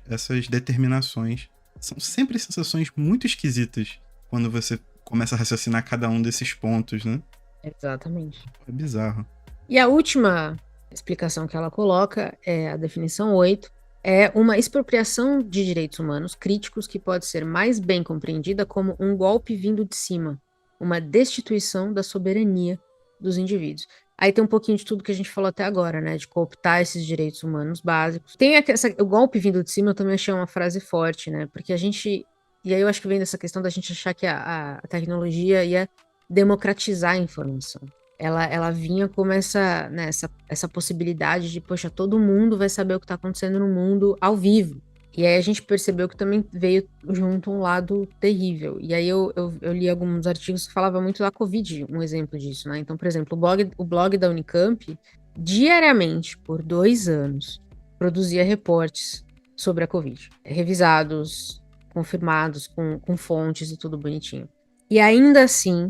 determinações. São sempre sensações muito esquisitas quando você começa a raciocinar cada um desses pontos, né? Exatamente. É bizarro. E a última explicação que ela coloca é a definição 8, é uma expropriação de direitos humanos críticos que pode ser mais bem compreendida como um golpe vindo de cima, uma destituição da soberania dos indivíduos. Aí tem um pouquinho de tudo que a gente falou até agora, né, de cooptar esses direitos humanos básicos. Tem o golpe vindo de cima, eu também achei uma frase forte, né, porque a gente, e aí eu acho que vem dessa questão da gente achar que a tecnologia ia democratizar a informação. Ela vinha como essa possibilidade de, poxa, todo mundo vai saber o que está acontecendo no mundo ao vivo. E aí a gente percebeu que também veio junto um lado terrível. E aí eu li alguns artigos que falavam muito da Covid, um exemplo disso, né? Então, por exemplo, o blog da Unicamp, diariamente, por 2 anos, produzia reportes sobre a Covid. Revisados, confirmados, com fontes e tudo bonitinho. E ainda assim,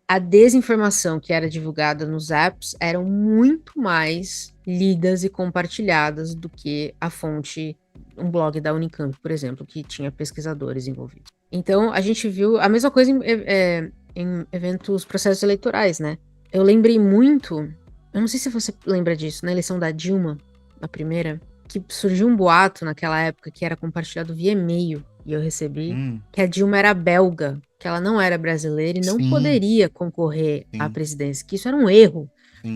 a desinformação que era divulgada nos apps eram muito mais lidas e compartilhadas do que a fonte, um blog da Unicamp, por exemplo, que tinha pesquisadores envolvidos. Então, a gente viu a mesma coisa em eventos, processos eleitorais, né? Eu lembrei muito, eu não sei se você lembra disso, na eleição da Dilma, na primeira, que surgiu um boato naquela época que era compartilhado via e-mail, e eu recebi, que a Dilma era belga, que ela não era brasileira e não poderia concorrer à presidência, que isso era um erro.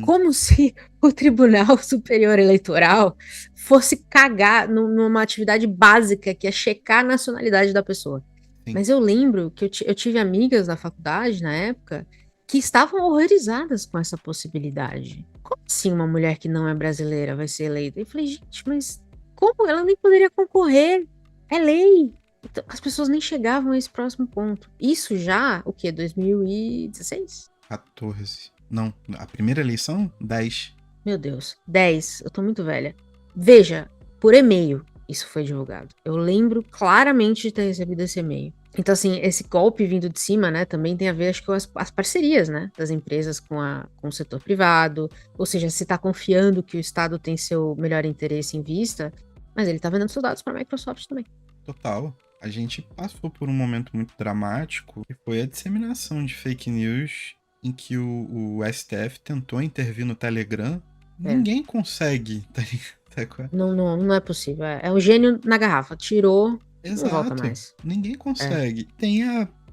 Como se o Tribunal Superior Eleitoral fosse cagar numa atividade básica, que é checar a nacionalidade da pessoa. Mas eu lembro que eu tive amigas da faculdade, na época, que estavam horrorizadas com essa possibilidade. Como assim uma mulher que não é brasileira vai ser eleita? Eu falei, gente, mas como? Ela nem poderia concorrer. É lei. Então, as pessoas nem chegavam a esse próximo ponto. Isso já, o quê? 2016? 14. Não, a primeira eleição, 10. Meu Deus, 10. Eu tô muito velha. Veja, por e-mail isso foi divulgado. Eu lembro claramente de ter recebido esse e-mail. Então, assim, esse golpe vindo de cima, né, também tem a ver, acho que, com as parcerias, né, das empresas com o setor privado. Ou seja, se tá confiando que o Estado tem seu melhor interesse em vista, mas ele tá vendendo seus dados para a Microsoft também. Total. A gente passou por um momento muito dramático, que foi a disseminação de fake news em que o STF tentou intervir no Telegram. Ninguém consegue, tá ligado? Não é possível. É um gênio na garrafa. Tirou, não volta mais. Ninguém consegue. Tem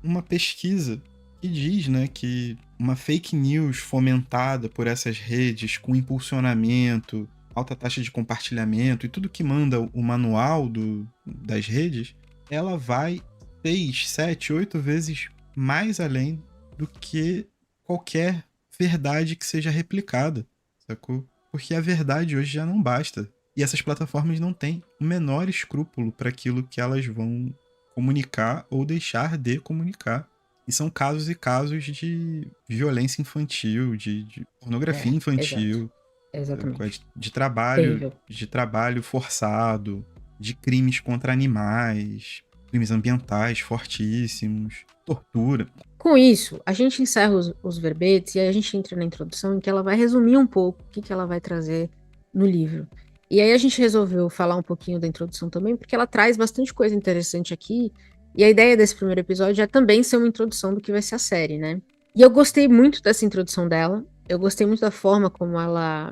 uma pesquisa que diz, né, que uma fake news fomentada por essas redes com impulsionamento, alta taxa de compartilhamento e tudo que manda o manual das redes, ela vai 6, 7, 8 vezes mais além do que qualquer verdade que seja replicada, sacou? Porque a verdade hoje já não basta. E essas plataformas não têm o menor escrúpulo para aquilo que elas vão comunicar ou deixar de comunicar. E são casos e casos de violência infantil, de pornografia infantil, exatamente. de trabalho forçado, de crimes contra animais, crimes ambientais fortíssimos, tortura. Com isso, a gente encerra os verbetes e aí a gente entra na introdução em que ela vai resumir um pouco o que ela vai trazer no livro. E aí a gente resolveu falar um pouquinho da introdução também, porque ela traz bastante coisa interessante aqui, e a ideia desse primeiro episódio é também ser uma introdução do que vai ser a série, né? E eu gostei muito dessa introdução dela, eu gostei muito da forma como ela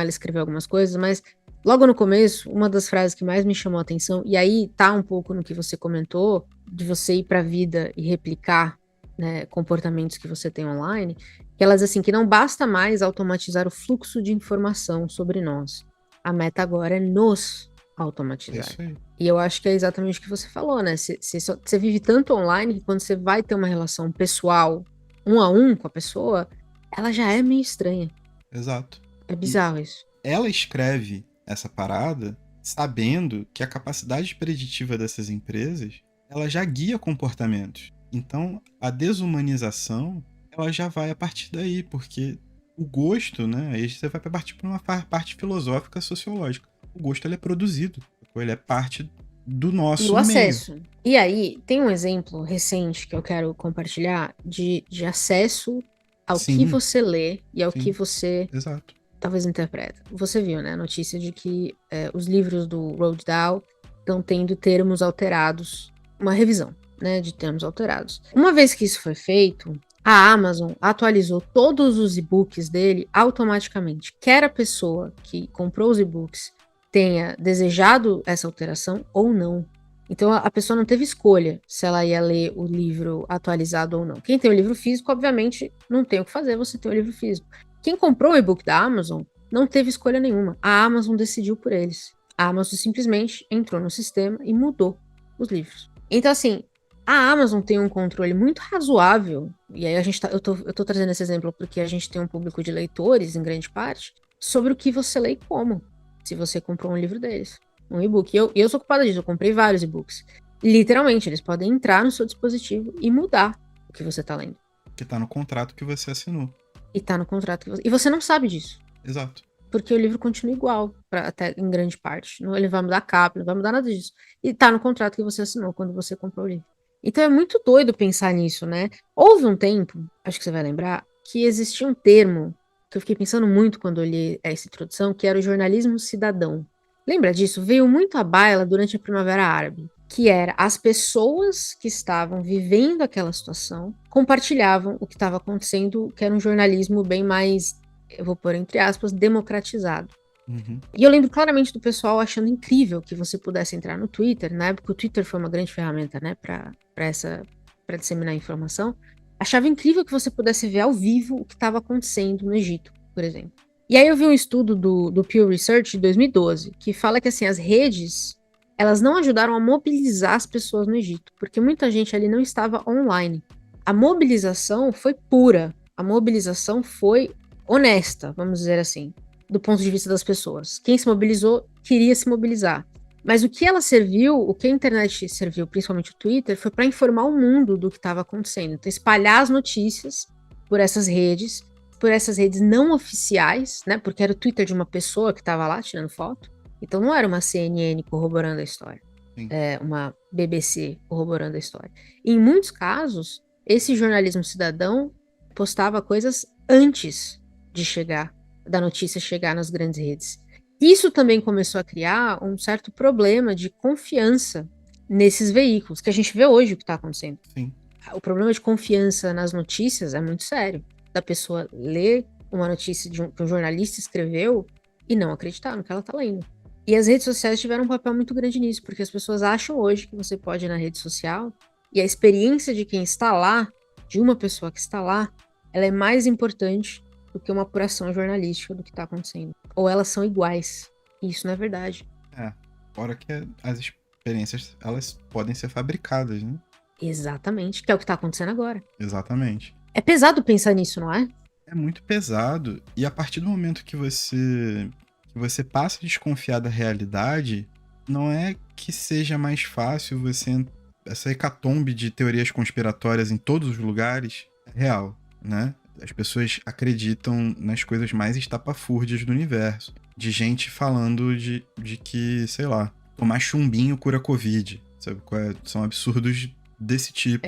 escreveu algumas coisas, mas logo no começo, uma das frases que mais me chamou a atenção, e aí tá um pouco no que você comentou, de você ir pra vida e replicar, né, comportamentos que você tem online, Que ela diz assim, que não basta mais automatizar o fluxo de informação sobre nós. A meta agora é nos É automatizar. isso aí. E eu acho que é exatamente o que você falou, né? Você vive tanto online que quando você vai ter uma relação pessoal, um a um com a pessoa, ela já é meio estranha. Exato. É E bizarro isso. ela escreve essa parada sabendo que a capacidade preditiva dessas empresas, ela já guia comportamentos. Então, a desumanização, ela já vai a partir daí, porque o gosto, né? Aí você vai partir para uma parte filosófica sociológica. O gosto ele é produzido, ele é parte do Do nosso meio. acesso. E aí, tem um exemplo recente que eu quero compartilhar de acesso ao que Sim, você lê e ao que sim, você exato. talvez interpreta. Você viu, né, a notícia de que os livros do Roald Dahl estão tendo termos alterados, uma revisão, né, de termos alterados. Uma vez que isso foi feito, a Amazon atualizou todos os e-books dele automaticamente. Quer a pessoa que comprou os e-books tenha desejado essa alteração ou não. Então a pessoa não teve escolha se ela ia ler o livro atualizado ou não. Quem tem o livro físico, obviamente, não tem o que fazer, você tem o livro físico. Quem comprou o e-book da Amazon não teve escolha nenhuma. A Amazon decidiu por eles. A Amazon simplesmente entrou no sistema e mudou os livros. Então, assim, a Amazon tem um controle muito razoável, e aí eu tô trazendo esse exemplo porque a gente tem um público de leitores, em grande parte, sobre o que você lê e como, se você comprou um livro deles, um e-book. E eu sou culpada disso, eu comprei vários e-books. Literalmente, eles podem entrar no seu dispositivo e mudar o que você tá lendo. Que tá no contrato que você assinou. E tá no contrato que você... E você não sabe disso. Exato. Porque o livro continua igual, até em grande parte. Não, ele vai mudar a capa, não vai mudar nada disso. E tá no contrato que você assinou quando você comprou o livro. Então é muito doido pensar nisso, né? Houve um tempo, acho que você vai lembrar, que existia um termo que eu fiquei pensando muito quando eu li essa introdução, que era o jornalismo cidadão. Lembra disso? Veio muito à baila durante a Primavera Árabe, que era as pessoas que estavam vivendo aquela situação compartilhavam o que estava acontecendo, que era um jornalismo bem mais, eu vou pôr entre aspas, democratizado. Uhum. E eu lembro claramente do pessoal achando incrível que você pudesse entrar no Twitter, na época o Twitter foi uma grande ferramenta, né, para disseminar informação. Achava incrível que você pudesse ver ao vivo o que estava acontecendo no Egito, por exemplo. E aí eu vi um estudo do Pew Research de 2012, que fala que assim, as redes, elas não ajudaram a mobilizar as pessoas no Egito, porque muita gente ali não estava online. A mobilização foi pura, a mobilização foi honesta, vamos dizer assim, do ponto de vista das pessoas. Quem se mobilizou queria se mobilizar. Mas o que ela serviu, o que a internet serviu, principalmente o Twitter, foi para informar o mundo do que estava acontecendo. Então, espalhar as notícias por essas redes não oficiais, né? Porque era o Twitter de uma pessoa que estava lá tirando foto. Então, não era uma CNN corroborando a história, Sim. uma BBC corroborando a história. E, em muitos casos, esse jornalismo cidadão postava coisas antes de chegar, da notícia chegar nas grandes redes. Isso também começou a criar um certo problema de confiança nesses veículos, que a gente vê hoje o que está acontecendo. Sim. O problema de confiança nas notícias é muito sério. Da pessoa ler uma notícia que um jornalista escreveu e não acreditar no que ela está lendo. E as redes sociais tiveram um papel muito grande nisso, porque as pessoas acham hoje que você pode ir na rede social e a experiência de quem está lá, de uma pessoa que está lá, ela é mais importante do que uma apuração jornalística do que está acontecendo. Ou elas são iguais. E isso não é verdade. Fora que as experiências, elas podem ser fabricadas, né? Exatamente, que é o que está acontecendo agora. Exatamente. É pesado pensar nisso, não é? É muito pesado, e a partir do momento que você passa a desconfiar da realidade, não é que seja mais fácil essa hecatombe de teorias conspiratórias em todos os lugares é real, né? As pessoas acreditam nas coisas mais estapafúrdias do universo. De gente falando de que, sei lá, tomar chumbinho cura Covid. Sabe? São absurdos desse tipo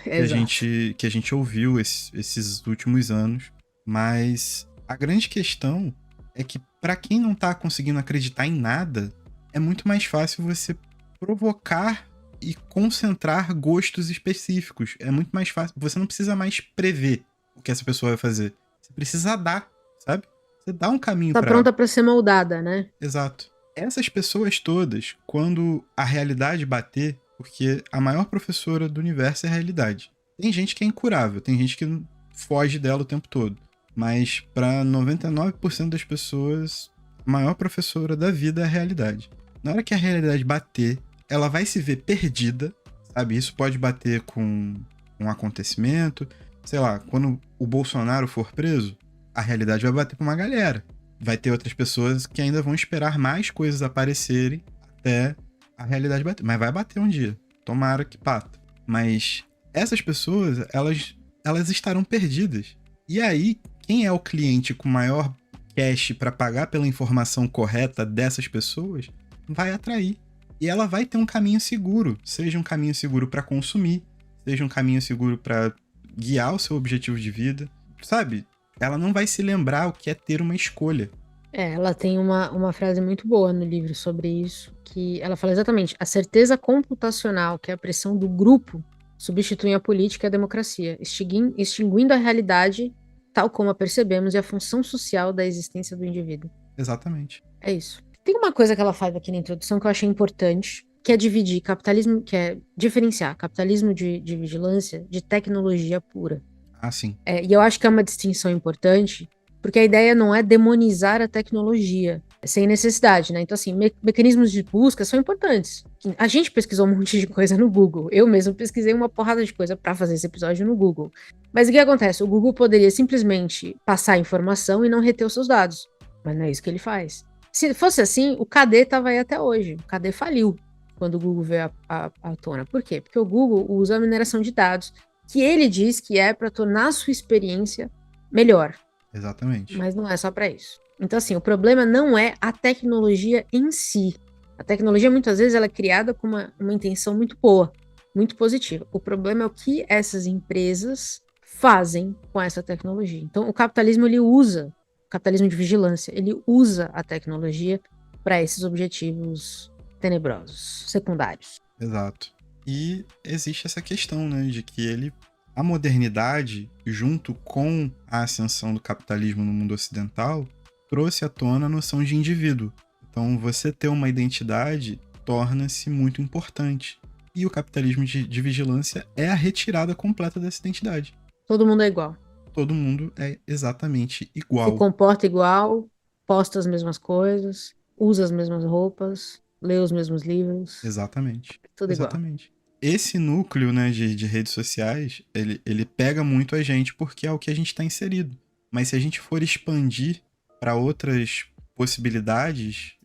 Exato. que a gente ouviu esses últimos anos. Mas a grande questão é que, para quem não tá conseguindo acreditar em nada, é muito mais fácil você provocar e concentrar gostos específicos. É muito mais fácil. Você não precisa mais prever o que essa pessoa vai fazer. Você precisa dar, sabe? Você dá um caminho Tá para ela. pronta para ser moldada, né? Exato. Essas pessoas todas, quando a realidade bater, porque a maior professora do universo é a realidade. Tem gente que é incurável, tem gente que foge dela o tempo todo. Mas para 99% das pessoas, a maior professora da vida é a realidade. Na hora que a realidade bater, ela vai se ver perdida, sabe? Isso pode bater com um acontecimento. Sei lá, quando o Bolsonaro for preso, a realidade vai bater pra uma galera. Vai ter outras pessoas que ainda vão esperar mais coisas aparecerem até a realidade bater. Mas vai bater um dia. Tomara que bata. Mas essas pessoas, elas estarão perdidas. E aí, quem é o cliente com maior cash para pagar pela informação correta dessas pessoas, vai atrair. E ela vai ter um caminho seguro. Seja um caminho seguro para consumir, seja um caminho seguro para guiar o seu objetivo de vida. Sabe? Ela não vai se lembrar o que é ter uma escolha. Ela tem uma frase muito boa no livro sobre isso, que ela fala exatamente: a certeza computacional, que é a pressão do grupo, substitui a política e a democracia, extinguindo a realidade tal como a percebemos e a função social da existência do indivíduo. Exatamente. É isso. Tem uma coisa que ela faz aqui na introdução que eu achei importante, que é dividir capitalismo, que é diferenciar capitalismo de vigilância de tecnologia pura. Ah, sim. E eu acho que é uma distinção importante, porque a ideia não é demonizar a tecnologia, sem necessidade, né? Então, assim, mecanismos de busca são importantes. A gente pesquisou um monte de coisa no Google. Eu mesmo pesquisei uma porrada de coisa para fazer esse episódio no Google. Mas o que acontece? O Google poderia simplesmente passar informação e não reter os seus dados. Mas não é isso que ele faz. Se fosse assim, o KD estava aí até hoje. O KD faliu quando o Google veio à tona. Por quê? Porque o Google usa a mineração de dados, que ele diz que é para tornar a sua experiência melhor. Exatamente. Mas não é só para isso. Então, assim, o problema não é a tecnologia em si. A tecnologia, muitas vezes, ela é criada com uma intenção muito boa, muito positiva. O problema é o que essas empresas fazem com essa tecnologia. Então, o capitalismo, o capitalismo de vigilância, ele usa a tecnologia para esses objetivos tenebrosos, secundários. Exato. E existe essa questão, né, de que a modernidade, junto com a ascensão do capitalismo no mundo ocidental, trouxe à tona a noção de indivíduo. Então, você ter uma identidade torna-se muito importante. E o capitalismo de vigilância é a retirada completa dessa identidade. Todo mundo é igual. Todo mundo é exatamente igual. Se comporta igual, posta as mesmas coisas, usa as mesmas roupas, lê os mesmos livros. Exatamente. Tudo Exatamente. igual. Esse núcleo, né, de redes sociais, ele pega muito a gente porque é o que a gente está inserido. Mas se a gente for expandir para outras possibilidades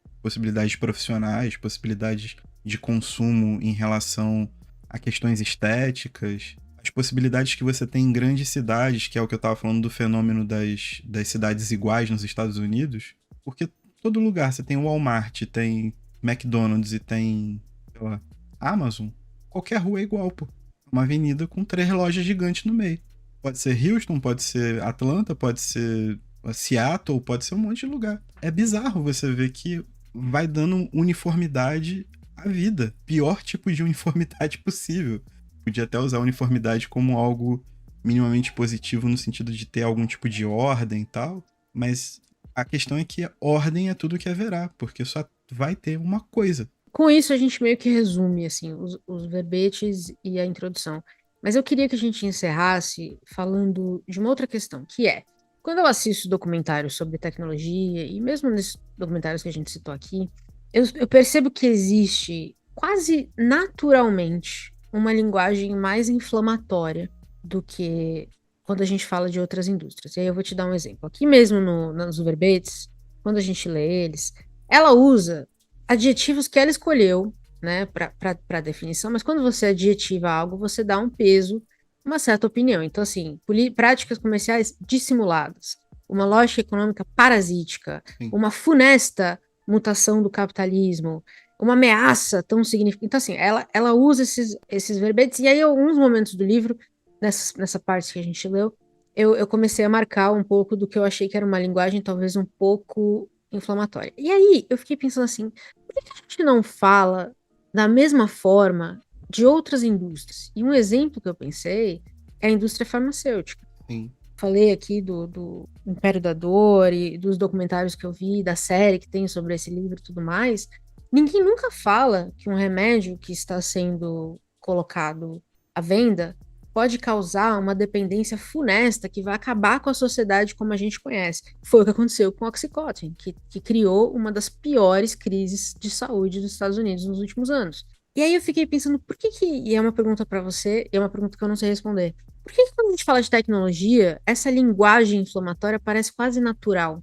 profissionais, possibilidades de consumo em relação a questões estéticas, as possibilidades que você tem em grandes cidades, que é o que eu estava falando do fenômeno das cidades iguais nos Estados Unidos, porque todo lugar você tem Walmart, tem McDonald's e tem, sei lá, Amazon. Qualquer rua é igual, pô. Uma avenida com 3 lojas gigantes no meio. Pode ser Houston, pode ser Atlanta, pode ser Seattle, pode ser um monte de lugar. É bizarro você ver que vai dando uniformidade à vida. Pior tipo de uniformidade possível. Podia até usar a uniformidade como algo minimamente positivo no sentido de ter algum tipo de ordem e tal, mas a questão é que a ordem é tudo que haverá, porque só vai ter uma coisa. Com isso, a gente meio que resume assim, os verbetes e a introdução. Mas eu queria que a gente encerrasse falando de uma outra questão, que é, quando eu assisto documentários sobre tecnologia, e mesmo nesses documentários que a gente citou aqui, eu percebo que existe quase naturalmente uma linguagem mais inflamatória do que quando a gente fala de outras indústrias. E aí eu vou te dar um exemplo. Aqui mesmo nos verbetes, quando a gente lê eles, ela usa adjetivos que ela escolheu, né, para definição, mas quando você adjetiva algo, você dá um peso, uma certa opinião. Então, assim, práticas comerciais dissimuladas, uma lógica econômica parasítica, Sim. uma funesta mutação do capitalismo, uma ameaça tão significativa. Então, assim, ela usa esses verbetes, e aí, em alguns momentos do livro, nessa parte que a gente leu, eu comecei a marcar um pouco do que eu achei que era uma linguagem talvez um pouco inflamatória. E aí, eu fiquei pensando assim, por que a gente não fala da mesma forma de outras indústrias? E um exemplo que eu pensei é a indústria farmacêutica. Sim. Falei aqui do Império da Dor e dos documentários que eu vi, da série que tem sobre esse livro e tudo mais. Ninguém nunca fala que um remédio que está sendo colocado à venda pode causar uma dependência funesta que vai acabar com a sociedade como a gente conhece. Foi o que aconteceu com o Oxycontin, que criou uma das piores crises de saúde dos Estados Unidos nos últimos anos. E aí eu fiquei pensando, por que que, e é uma pergunta para você, e é uma pergunta que eu não sei responder, por que que quando a gente fala de tecnologia, essa linguagem inflamatória parece quase natural?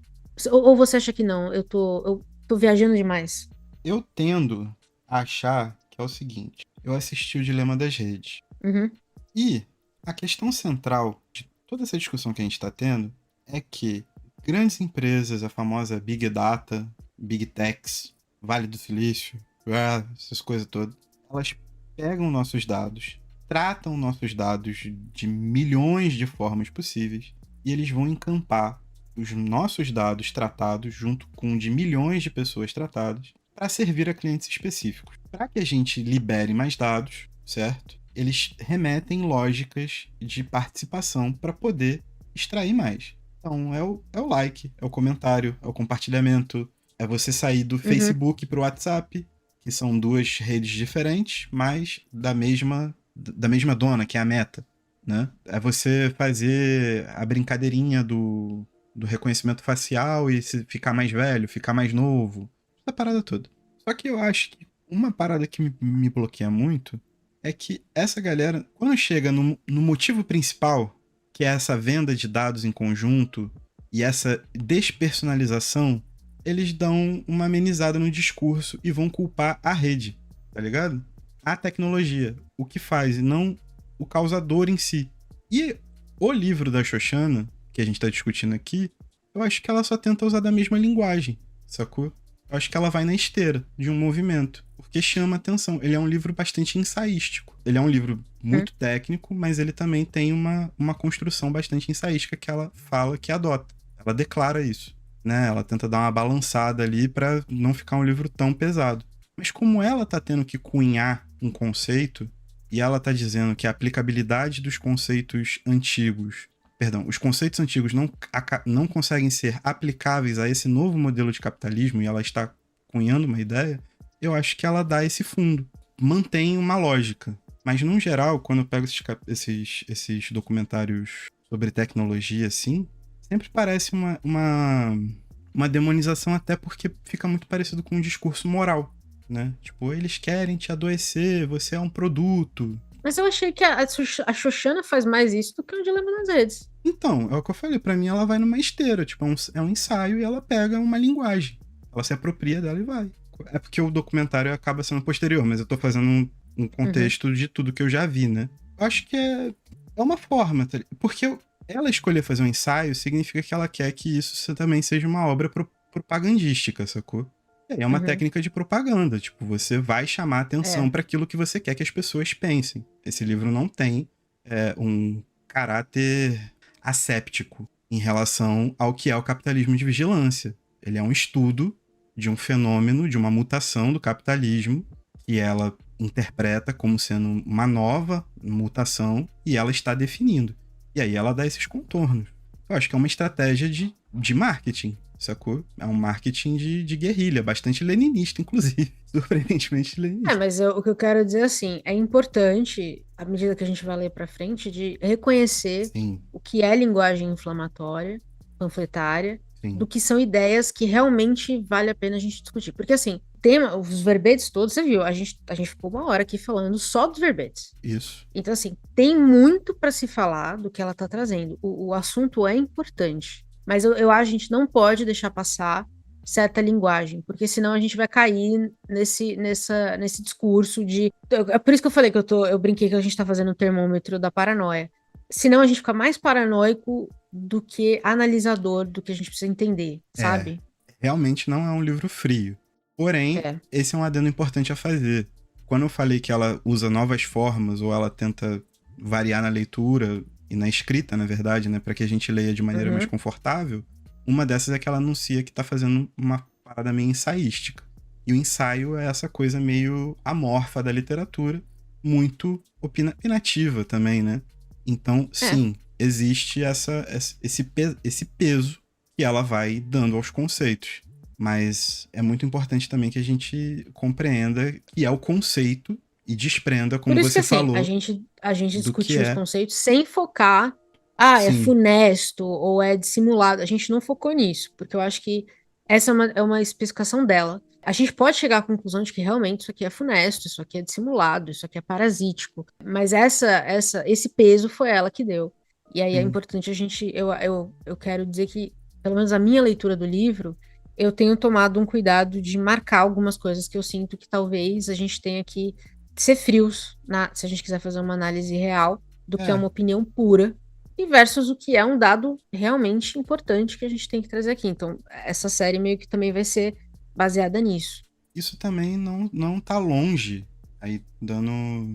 Ou você acha que não? Eu tô viajando demais. Eu tendo a achar que é o seguinte: eu assisti o Dilema das Redes. Uhum, E a questão central de toda essa discussão que a gente está tendo é que grandes empresas, a famosa Big Data, Big Techs, Vale do Silício, essas coisas todas, elas pegam nossos dados, tratam nossos dados de milhões de formas possíveis e eles vão encampar os nossos dados tratados junto com de milhões de pessoas tratadas para servir a clientes específicos. Para que a gente libere mais dados, certo? Eles remetem lógicas de participação para poder extrair mais. Então, é o like, é o comentário, é o compartilhamento, é você sair do uhum. Facebook para o WhatsApp, que são duas redes diferentes, mas da mesma dona, que é a Meta, né? É você fazer a brincadeirinha do reconhecimento facial e se ficar mais velho, ficar mais novo, essa parada toda. Só que eu acho que uma parada que me bloqueia muito é que essa galera, quando chega no motivo principal, que é essa venda de dados em conjunto e essa despersonalização, eles dão uma amenizada no discurso e vão culpar a rede, tá ligado? A tecnologia, o que faz, e não o causador em si. E o livro da Shoshana, que a gente tá discutindo aqui, eu acho que ela só tenta usar da mesma linguagem, sacou? Eu acho que ela vai na esteira de um movimento, porque chama atenção. Ele é um livro bastante ensaístico. Ele é um livro Hum. muito técnico, mas ele também tem uma construção bastante ensaística que ela fala que adota. Ela declara isso, né? Ela tenta dar uma balançada ali para não ficar um livro tão pesado. Mas como ela tá tendo que cunhar um conceito e ela tá dizendo que a aplicabilidade dos conceitos antigos, perdão, os conceitos antigos não conseguem ser aplicáveis a esse novo modelo de capitalismo e ela está cunhando uma ideia, eu acho que ela dá esse fundo, mantém uma lógica. Mas, no geral, quando eu pego esses documentários sobre tecnologia, assim, sempre parece uma demonização, até porque fica muito parecido com um discurso moral, né? Tipo, eles querem te adoecer, você é um produto. Mas eu achei que a Xoxana faz mais isso do que o Dilema nas Redes. Então, é o que eu falei, pra mim ela vai numa esteira, tipo, é um ensaio e ela pega uma linguagem. Ela se apropria dela e vai. É porque o documentário acaba sendo posterior, mas eu tô fazendo um Uhum. contexto de tudo que eu já vi, né? Eu acho que é uma forma, tá ligado? Porque ela escolher fazer um ensaio significa que ela quer que isso também seja uma obra propagandística, sacou? E aí é uma Uhum. técnica de propaganda, tipo, você vai chamar atenção É. para aquilo que você quer que as pessoas pensem. Esse livro não tem um caráter asséptico em relação ao que é o capitalismo de vigilância. Ele é um estudo de um fenômeno, de uma mutação do capitalismo, que ela interpreta como sendo uma nova mutação e ela está definindo. E aí ela dá esses contornos. Eu acho que é uma estratégia de marketing, sacou? É um marketing de guerrilha, bastante leninista, inclusive. Surpreendentemente É, leninista. mas o que eu quero dizer assim, é importante, à medida que a gente vai ler para frente, de reconhecer Sim, o que é linguagem inflamatória, panfletária, do sim, que são ideias que realmente vale a pena a gente discutir. Porque assim, tema, os verbetes todos, você viu, a gente ficou uma hora aqui falando só dos verbetes. isso. Então, assim, tem muito para se falar do que ela está trazendo. O assunto é importante, mas eu acho que a gente não pode deixar passar certa linguagem, porque senão a gente vai cair nesse discurso de. É por isso que eu falei que eu brinquei que a gente está fazendo o termômetro da paranoia. Senão a gente fica mais paranoico do que analisador do que a gente precisa entender, É, sabe? realmente não é um livro frio. Porém, É. esse é um adendo importante a fazer. Quando eu falei que ela usa novas formas ou ela tenta variar na leitura e na escrita, na verdade, né, para que a gente leia de maneira mais Uhum. confortável, uma dessas é que ela anuncia que tá fazendo uma parada meio ensaística. E o ensaio é essa coisa meio amorfa da literatura, muito opinativa também, né? Então, É. sim, existe esse peso que ela vai dando aos conceitos. Mas é muito importante também que a gente compreenda que é o conceito e desprenda, Por como isso que você assim, falou, a gente do que discutiu os é. conceitos sem focar, é Sim, funesto ou é dissimulado. A gente não focou nisso, porque eu acho que essa é uma especificação dela. A gente pode chegar à conclusão de que realmente isso aqui é funesto, isso aqui é dissimulado, isso aqui é parasítico. Mas esse peso foi ela que deu. E aí é sim. importante a gente. Eu quero dizer que, pelo menos a minha leitura do livro, eu tenho tomado um cuidado de marcar algumas coisas que eu sinto que talvez a gente tenha que ser frios, se a gente quiser fazer uma análise real do que é É, uma opinião pura e versus o que é um dado realmente importante que a gente tem que trazer aqui. Então, essa série meio que também vai ser baseada nisso. isso também não tá longe, aí dando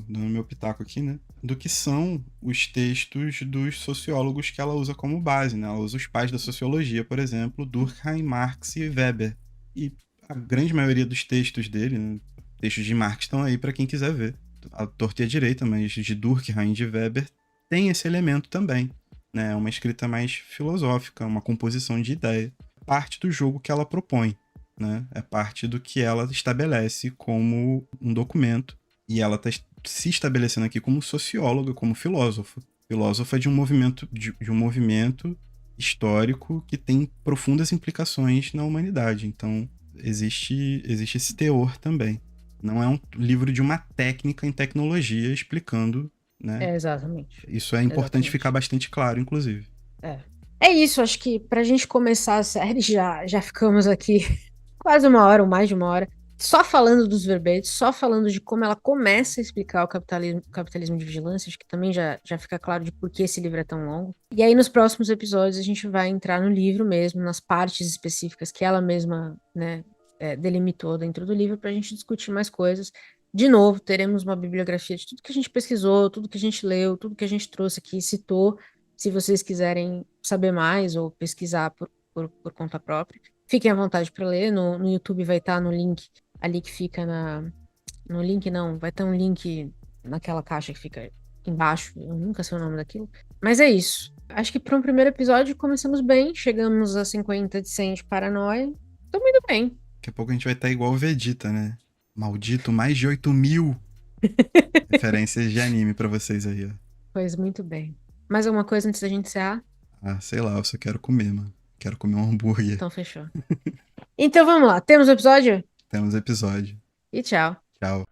meu pitaco aqui, né? Do que são os textos dos sociólogos que ela usa como base, né? Ela usa os pais da sociologia, por exemplo, Durkheim, Marx e Weber. E a grande maioria dos textos dele, né? Textos de Marx estão aí para quem quiser ver. A torta e a direita, mas de Durkheim e de Weber tem esse elemento também, né? É uma escrita mais filosófica, uma composição de ideia. Parte do jogo que ela propõe, né? É parte do que ela estabelece como um documento. E ela está se estabelecendo aqui como socióloga, como filósofa. Filósofa de um movimento histórico que tem profundas implicações na humanidade. Então, existe esse teor também. Não é um livro de uma técnica em tecnologia explicando, né? É, exatamente. Isso é importante ficar Exatamente. bastante claro, inclusive. É. É isso, acho que pra gente começar a série, já ficamos aqui quase uma hora ou mais de uma hora, só falando dos verbetes, só falando de como ela começa a explicar o capitalismo de vigilância, acho que também já fica claro de por que esse livro é tão longo. E aí, nos próximos episódios, a gente vai entrar no livro mesmo, nas partes específicas que ela mesma, né, delimitou dentro do livro, para a gente discutir mais coisas. De novo, teremos uma bibliografia de tudo que a gente pesquisou, tudo que a gente leu, tudo que a gente trouxe aqui, citou, se vocês quiserem saber mais ou pesquisar por conta própria. Fiquem à vontade para ler. No YouTube vai estar no link ali que fica na. No link não, vai ter um link naquela caixa que fica embaixo. Eu nunca sei o nome daquilo. Mas é isso. Acho que para um primeiro episódio começamos bem. Chegamos a 50 de 100 de paranoia. Estamos indo bem. Daqui a pouco a gente vai estar igual o Vegeta, né? Maldito, mais de 8.000 referências de anime pra vocês aí, ó. Pois muito bem. Mais alguma coisa antes da gente encerrar? Ah, sei lá, eu só quero comer, mano. Quero comer um hambúrguer. Então fechou. Então vamos lá. Temos o episódio? Temos episódio. E tchau. Tchau.